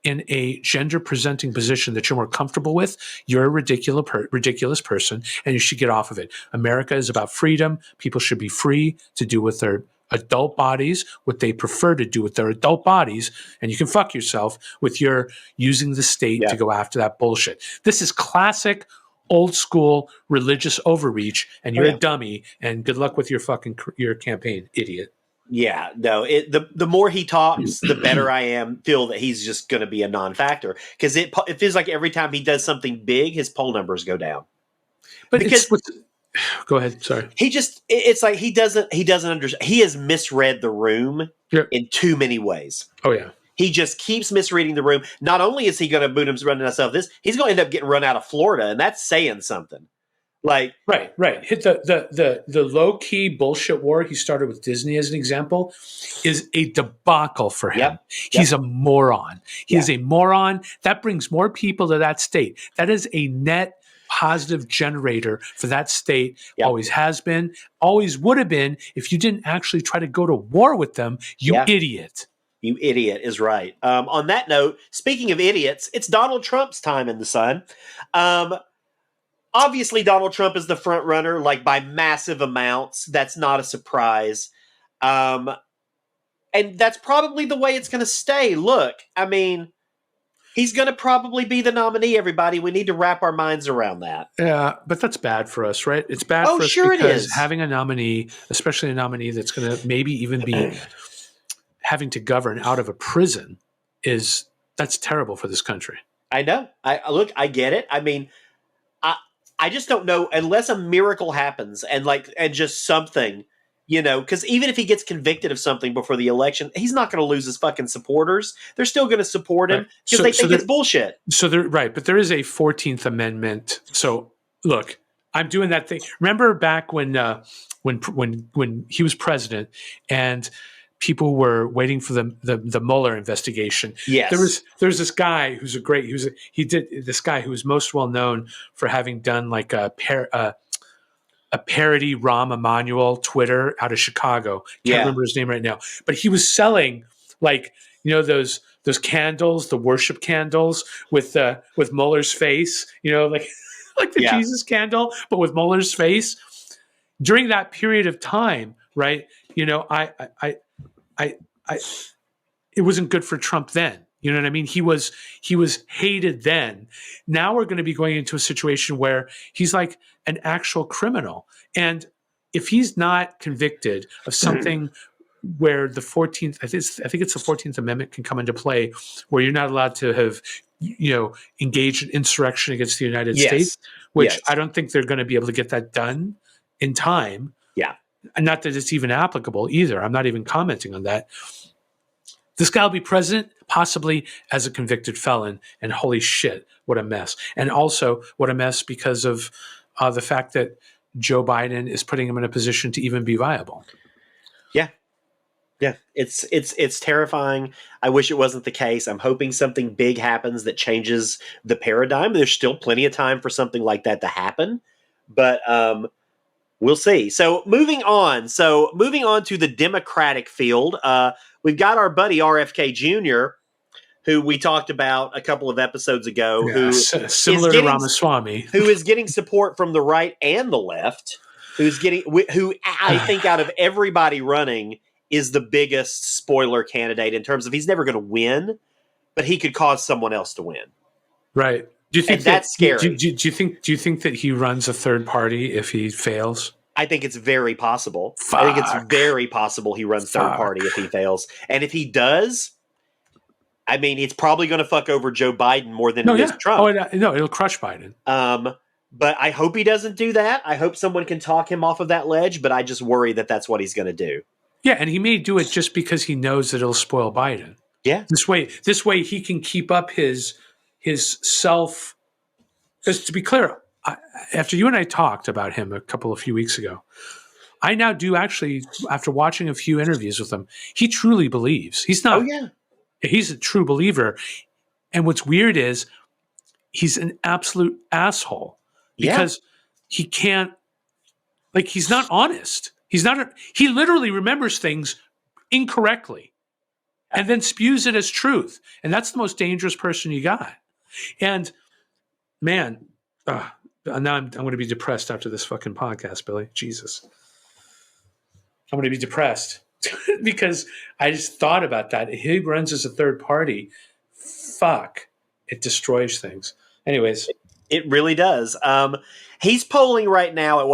in a gender-presenting position that you're more comfortable with, you're a ridiculous person, and you should get off of it. America is about freedom. People should be free to do with their adult bodies what they prefer to do with their adult bodies, and you can fuck yourself with your using the state to go after that bullshit. This is classic, old-school religious overreach, and you're a dummy, and good luck with your campaign, idiot. Yeah, no. The more he talks, the better I feel that he's just going to be a non-factor, because it feels like every time he does something big, his poll numbers go down. But go ahead. Sorry. It's like he doesn't understand. He has misread the room in too many ways. Oh yeah. He just keeps misreading the room. Not only is he going to boot him running himself he's going to end up getting run out of Florida, and that's saying something. Like right. Hit the low key bullshit war he started with Disney as an example is a debacle for him. He's a moron. He is a moron. That brings more people to that state. That is a net positive generator for that state. Always has been. Always would have been if you didn't actually try to go to war with them. You idiot. You idiot is right. On that note, speaking of idiots, it's Donald Trump's time in the sun. Obviously, Donald Trump is the front runner, like by massive amounts. That's not a surprise. And that's probably the way it's going to stay. Look, I mean, he's going to probably be the nominee, everybody. We need to wrap our minds around that. Yeah, but that's bad for us, right? It's bad for us because having a nominee, especially a nominee that's going to maybe even be having to govern out of a prison, that's terrible for this country. I know. I get it. I mean, I just don't know, unless a miracle happens and just something, because even if he gets convicted of something before the election, he's not going to lose his fucking supporters. They're still going to support him because they think it's bullshit. So but there is a 14th Amendment. So look, I'm doing that thing. Remember back when he was president and people were waiting for the Mueller investigation. Yes. There's this guy who's this guy who was most well known for having done like a parody Rahm Emanuel Twitter out of Chicago. Can't remember his name right now, but he was selling those candles, the worship candles with Mueller's face, like the Jesus candle, but with Mueller's face during that period of time, right? It wasn't good for Trump then. You know what I mean? He was hated then. Now we're going to be going into a situation where he's like an actual criminal. And if he's not convicted of something where the 14th, I think it's the 14th Amendment can come into play, where you're not allowed to have, engaged in insurrection against the United States, which I don't think they're going to be able to get that done in time. Yeah. And not that it's even applicable either. I'm not even commenting on that. This guy will be president, possibly as a convicted felon, and holy shit, what a mess. And also, what a mess because of the fact that Joe Biden is putting him in a position to even be viable. Yeah. Yeah, it's terrifying. I wish it wasn't the case. I'm hoping something big happens that changes the paradigm. There's still plenty of time for something like that to happen, but we'll see. So moving on to the Democratic field, we've got our buddy RFK Jr., who we talked about a couple of episodes ago, who similar to Ramaswamy, who is getting support from the right and the left, who I think out of everybody running is the biggest spoiler candidate in terms of he's never going to win, but he could cause someone else to win. Right. Do you think that's scary? Do you think that he runs a third party if he fails? I think it's very possible. I think it's very possible he runs third party if he fails. And if he does, I mean, it's probably going to fuck over Joe Biden more than it is Trump. Oh, no, it'll crush Biden. But I hope he doesn't do that. I hope someone can talk him off of that ledge, but I just worry that that's what he's going to do. Yeah, and he may do it just because he knows that it'll spoil Biden. Yeah. This way he can keep up his self. Because to be clear, after you and I talked about him a few weeks ago, I now do actually, after watching a few interviews with him, he truly believes. He's not. Oh, yeah. He's a true believer. And what's weird is he's an absolute asshole because he can't, like, he's not honest. He literally remembers things incorrectly and then spews it as truth. And that's the most dangerous person you got. And man, now I'm going to be depressed after this fucking podcast, Billy. Jesus. I'm going to be depressed because I just thought about that. If he runs as a third party, fuck, it destroys things. Anyways. It really does. He's polling right now at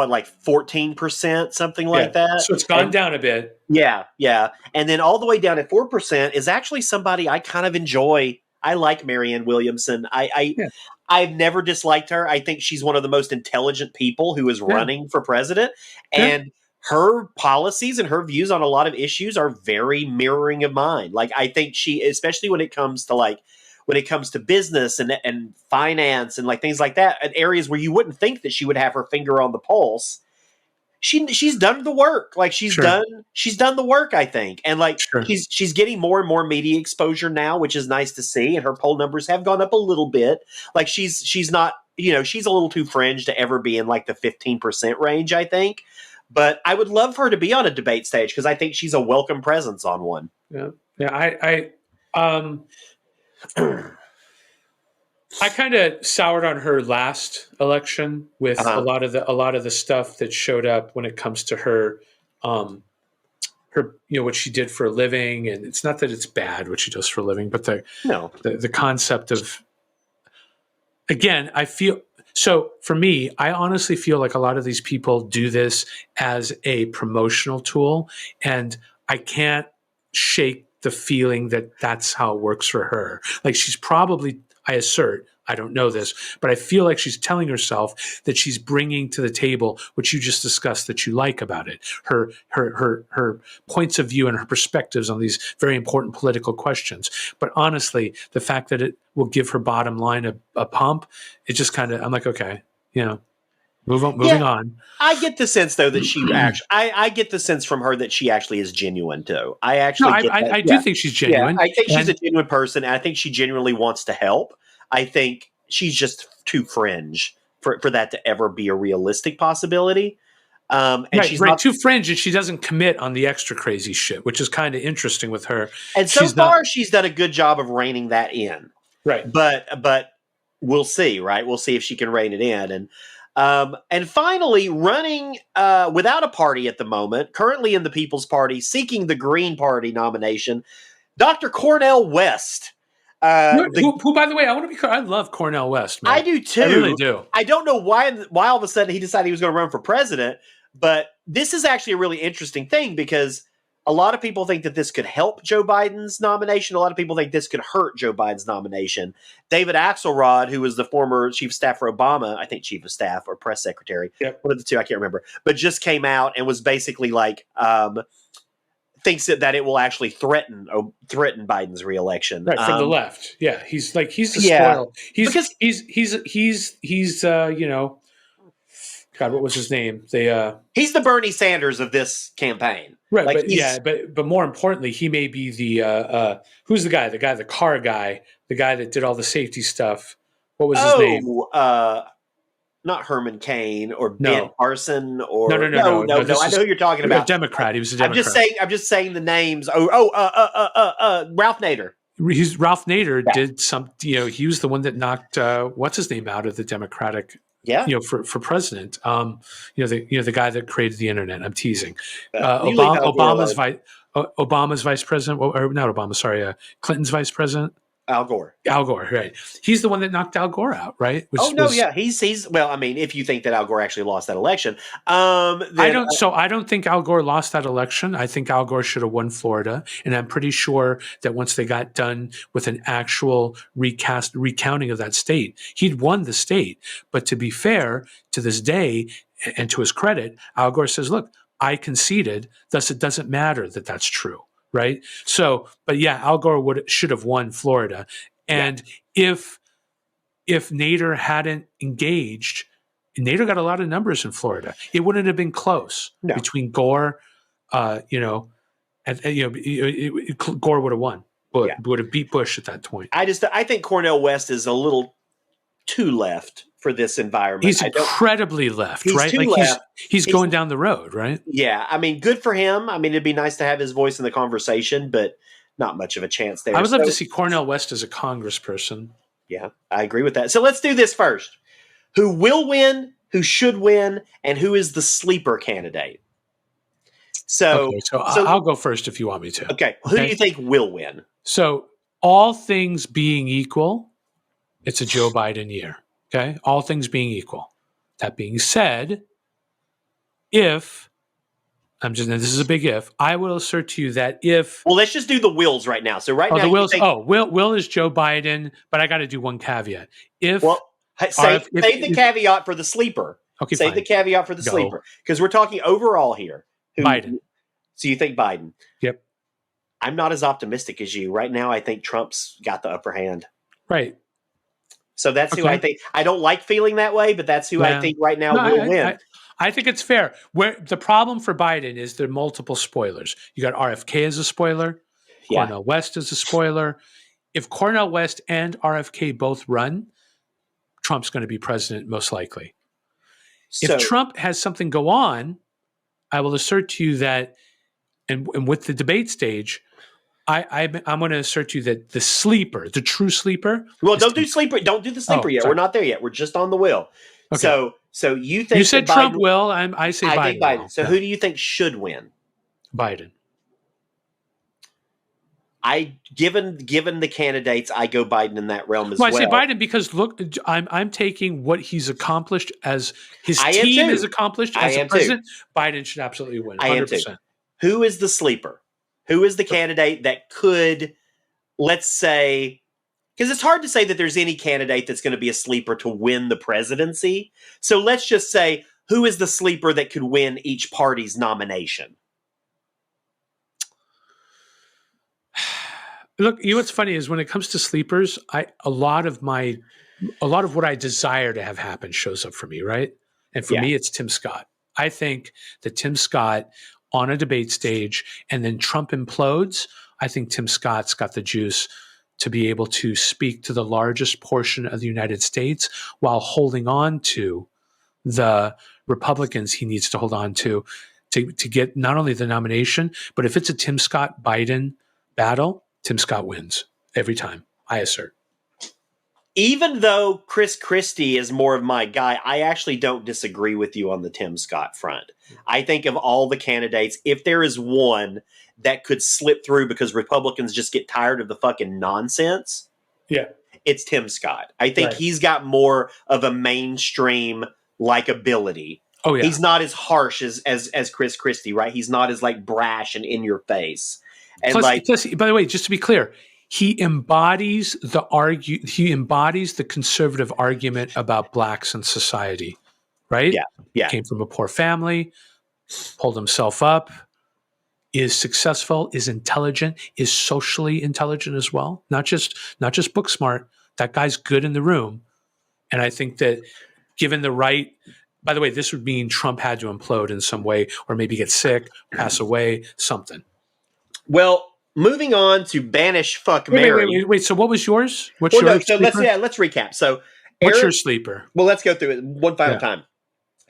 14%, something like that. So it's gone down a bit. Yeah, yeah. And then all the way down at 4% is actually somebody I kind of enjoy. I like Marianne Williamson. I've never disliked her. I think she's one of the most intelligent people who is running for president. And her policies and her views on a lot of issues are very mirroring of mine. Like, I think she, especially when it comes to business and finance and things like that, in areas where you wouldn't think that she would have her finger on the pulse, she's done the work. Like, she's done the work, I think. And she's getting more and more media exposure now, which is nice to see. And her poll numbers have gone up a little bit. Like, she's not, she's a little too fringe to ever be in the 15% range, I think. But I would love her to be on a debate stage because I think she's a welcome presence on one. Yeah. Yeah. I kind of soured on her last election with a lot of the stuff that showed up when it comes to her what she did for a living, and it's not that it's bad what she does for a living, but the concept of, again, I feel so for me, I honestly feel like a lot of these people do this as a promotional tool, and I can't shake the feeling that that's how it works for her. Like, she's probably, I assert, I don't know this, but I feel like she's telling herself that she's bringing to the table what you just discussed that you like about it. Her points of view and her perspectives on these very important political questions. But honestly, the fact that it will give her bottom line a pump, it just kind of, I'm like, okay, moving on. I get the sense, though, that she actually, I get the sense from her that she actually is genuine, too. I do think she's genuine. Yeah, I think she's a genuine person, and I think she genuinely wants to help. I think she's just too fringe for that to ever be a realistic possibility. She's not too fringe, and she doesn't commit on the extra crazy shit, which is kind of interesting with her. And she's done a good job of reining that in. Right. But we'll see, right? We'll see if she can rein it in. And finally, running without a party at the moment, currently in the People's Party, seeking the Green Party nomination, Dr. Cornel West. Who, by the way, I want to be clear, I love Cornel West, man. I do too. I really do. I don't know why all of a sudden he decided he was going to run for president, but this is actually a really interesting thing because a lot of people think that this could help Joe Biden's nomination. A lot of people think this could hurt Joe Biden's nomination. David Axelrod, who was the former chief of staff for Obama, I think chief of staff or press secretary, one of the two, I can't remember, but just came out and was basically thinks that it will actually threaten Biden's reelection. Right, from the left. Yeah. He's the spoil. He's God, what was his name? He's the Bernie Sanders of this campaign. Right, like but more importantly, he may be the who's the guy? The car guy, the guy that did all the safety stuff. What was his name? Not Herman Cain or Ben No. Carson or No. I know who you're talking about. A Democrat. He was a Democrat. I'm just saying the names. Ralph Nader. Ralph Nader did some. He was the one that knocked what's his name out of the Democratic. Yeah. For president. The guy that created the internet. I'm teasing. Obama's vice president, or not Obama. Sorry, Clinton's vice president. Al Gore. Al Gore, right? He's the one that knocked Al Gore out, right? He's well. I mean, if you think that Al Gore actually lost that election, I don't think Al Gore lost that election. I think Al Gore should have won Florida, and I'm pretty sure that once they got done with an actual recounting of that state, he'd won the state. But to be fair, to this day, and to his credit, Al Gore says, "Look, I conceded. Thus, it doesn't matter that that's true." Right. So, but yeah, Al Gore should have won Florida. And if Nader hadn't engaged, Nader got a lot of numbers in Florida. It wouldn't have been close between Gore, Gore would have won, but would have beat Bush at that point. I think Cornel West is a little too left for this environment. He's incredibly left, right? Too left. He's going down the road, right? Yeah. I mean, good for him. I mean, it'd be nice to have his voice in the conversation, but not much of a chance there. I would love to see Cornel West as a congressperson. Yeah, I agree with that. So let's do this first. Who will win, who should win, and who is the sleeper candidate? So I'll go first if you want me to. Okay. Who do you think will win? So all things being equal, it's a Joe Biden year. Okay, all things being equal. That being said, this is a big if. I will assert to you that if let's just do the wills right now. So now the wills. Will is Joe Biden, but I got to do one caveat. Save the caveat for the sleeper. Okay, save the caveat for the sleeper because we're talking overall here. Biden. So you think Biden? Yep. I'm not as optimistic as you right now. I think Trump's got the upper hand. Right. So that's who I think. I don't like feeling that way, but that's who I think right now will win. I think it's fair. Where the problem for Biden is there are multiple spoilers. You got RFK as a spoiler. Cornel West as a spoiler. If Cornel West and RFK both run, Trump's going to be president most likely. If Trump has something go on, I will assert to you that, and with the debate stage, I'm going to assert to you that the true sleeper. Well, don't do sleeper. Don't do the sleeper yet. Sorry. We're not there yet. We're just on the will. Okay. So you think you said Trump will? I say Biden. I think Biden. So who do you think should win? Biden. Given the candidates, I go Biden in that realm as well. I say Biden because look, I'm taking what he's accomplished as his team has accomplished as a president. Biden should absolutely win. 100%. Who is the sleeper? Who is the candidate that could, let's say, because it's hard to say that there's any candidate that's going to be a sleeper to win the presidency. So let's just say, who is the sleeper that could win each party's nomination? Look, what's funny is when it comes to sleepers, a lot of what I desire to have happen shows up for me, right? And for me, it's Tim Scott. I think that Tim Scott on a debate stage and then Trump implodes, I think Tim Scott's got the juice to be able to speak to the largest portion of the United States while holding on to the Republicans he needs to hold on to get not only the nomination, but if it's a Tim Scott Biden battle, Tim Scott wins every time, I assert. Even though Chris Christie is more of my guy, I actually don't disagree with you on the Tim Scott front. I think of all the candidates, if there is one that could slip through because Republicans just get tired of the fucking nonsense, it's Tim Scott. I think he's got more of a mainstream likability. Oh yeah, he's not as harsh as Chris Christie, right? He's not as like brash and in your face. And plus, by the way, just to be clear, he embodies the conservative argument about blacks in society, right? Yeah. Came from a poor family, pulled himself up, is successful, is intelligent, is socially intelligent as well. Not just book smart. That guy's good in the room. And I think that given the right by the way, this would mean Trump had to implode in some way, or maybe get sick, pass away, something. Well, moving on to banish, fuck, marry. Wait. So what was yours? Let's recap. So what's your sleeper? Well, let's go through it one final time.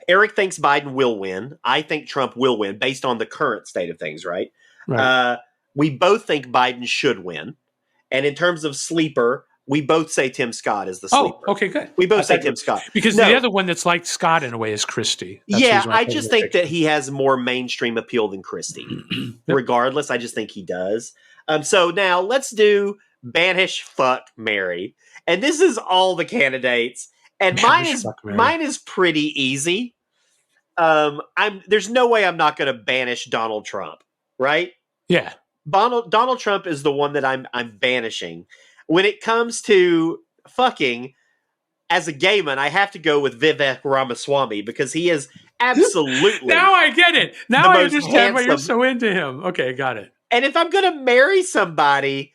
Erik thinks Biden will win. I think Trump will win based on the current state of things, right? We both think Biden should win. And in terms of sleeper, we both say Tim Scott is the sleeper. Oh, okay, good. We both say Tim Scott. Because the other one that's like Scott in a way is Christie. I just think that he has more mainstream appeal than Christie. Regardless, I just think he does. So now let's do banish, fuck, marry. And this is all the candidates. And mine is pretty easy. There's no way I'm not going to banish Donald Trump, right? Yeah. Donald Trump is the one that I'm banishing. When it comes to fucking, as a gay man, I have to go with Vivek Ramaswamy because he is absolutely. Now I get it. Now I understand why you're so into him. Okay, got it. And if I'm going to marry somebody,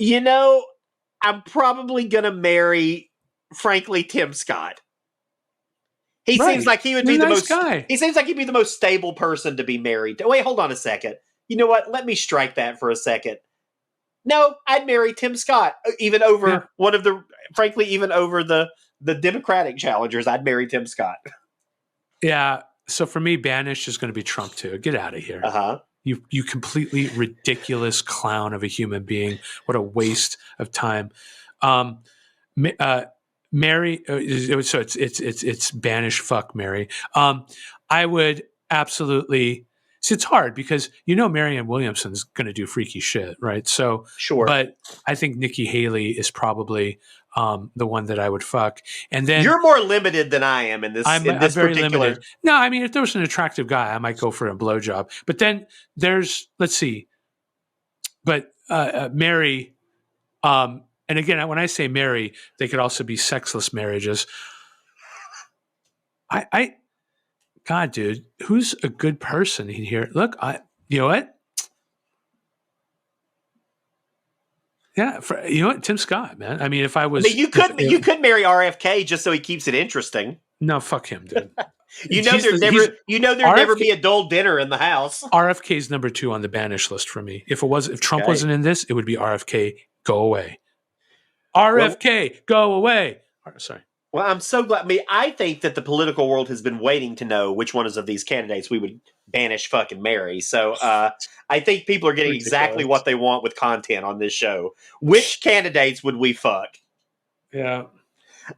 I'm probably going to marry, frankly, Tim Scott. He seems like he would be the most guy. He seems like he'd be the most stable person to be married to. Wait, hold on a second. You know what? Let me strike that for a second. No, I'd marry Tim Scott, even over even over the Democratic challengers. I'd marry Tim Scott. Yeah. So for me, banish is going to be Trump too. Get out of here. You completely ridiculous clown of a human being. What a waste of time. Mary. So it's banish, fuck, marry. I would absolutely. See, it's hard because Marianne Williamson's going to do freaky shit, right? So sure, but I think Nikki Haley is probably the one that I would fuck. And then you're more limited than I am in this. I'm very limited. No, I mean, if there was an attractive guy, I might go for a blowjob. But then let's see. But marry, and again, when I say marry, they could also be sexless marriages. God, dude, who's a good person in here? Look, you know what? Yeah, Tim Scott, man. I mean, if I was, you could marry RFK just so he keeps it interesting. No, fuck him, dude. There'd never be a dull dinner in the house. RFK's number 2 on the banish list for me. If Trump wasn't in this, it would be RFK. Go away. RFK, go away. Sorry. Well, I'm so glad. I think that the political world has been waiting to know which one of these candidates we would banish, fucking marry. So I think people are getting exactly what they want with content on this show. Which candidates would we fuck? Yeah.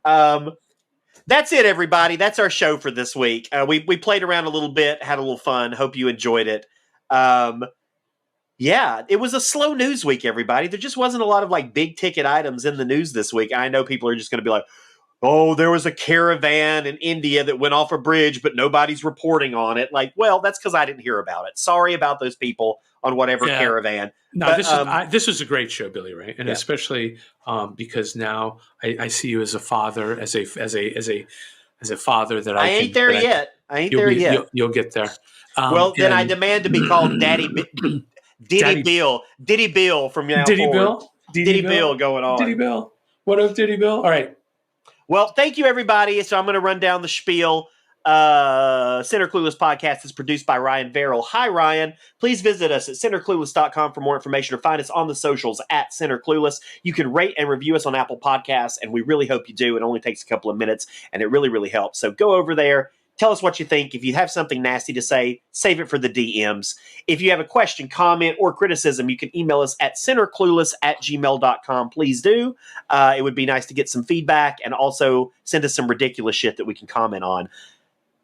That's it, everybody. That's our show for this week. We played around a little bit, had a little fun. Hope you enjoyed it. Yeah, it was a slow news week, everybody. There just wasn't a lot of big ticket items in the news this week. I know people are just going to be like, oh, there was a caravan in India that went off a bridge, but nobody's reporting on it. Well, that's because I didn't hear about it. Sorry about those people on whatever caravan. No, but, this was a great show, Billy Ray, and especially because now I see you as a father, as a father that I ain't there yet. I ain't there yet. You'll get there. Then I demand to be called Daddy Bill. Diddy Bill from now forward. Diddy Bill going on. Diddy Bill. What up, Diddy Bill? All right. Well, thank you, everybody. So I'm going to run down the spiel. Center Clueless podcast is produced by Ryan Verrill. Hi, Ryan. Please visit us at centerclueless.com for more information or find us on the socials at Center Clueless. You can rate and review us on Apple Podcasts, and we really hope you do. It only takes a couple of minutes, and it really, really helps. So go over there. Tell us what you think. If you have something nasty to say, save it for the DMs. If you have a question, comment, or criticism, you can email us at centerclueless@gmail.com. Please do. It would be nice to get some feedback and also send us some ridiculous shit that we can comment on.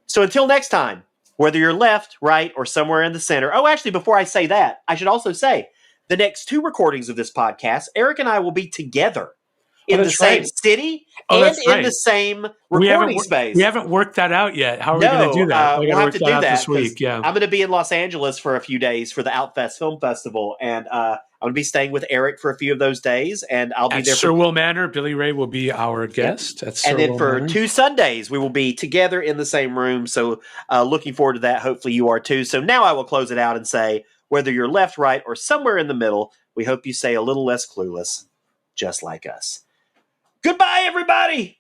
So until next time, whether you're left, right, or somewhere in the center. Oh, actually, before I say that, I should also say the next 2 recordings of this podcast, Erik and I will be together in the same city and in the same recording space. We haven't worked that out yet. How are we going to do that? We'll have to do that this week. Yeah, I'm going to be in Los Angeles for a few days for the Outfest Film Festival, and I'm going to be staying with Erik for a few of those days, and I'll be there. Surwill Manor. Billy Ray will be our guest. And then for 2 Sundays, we will be together in the same room. So looking forward to that. Hopefully you are too. So now I will close it out and say, whether you're left, right, or somewhere in the middle, we hope you say a little less clueless, just like us. Goodbye, everybody!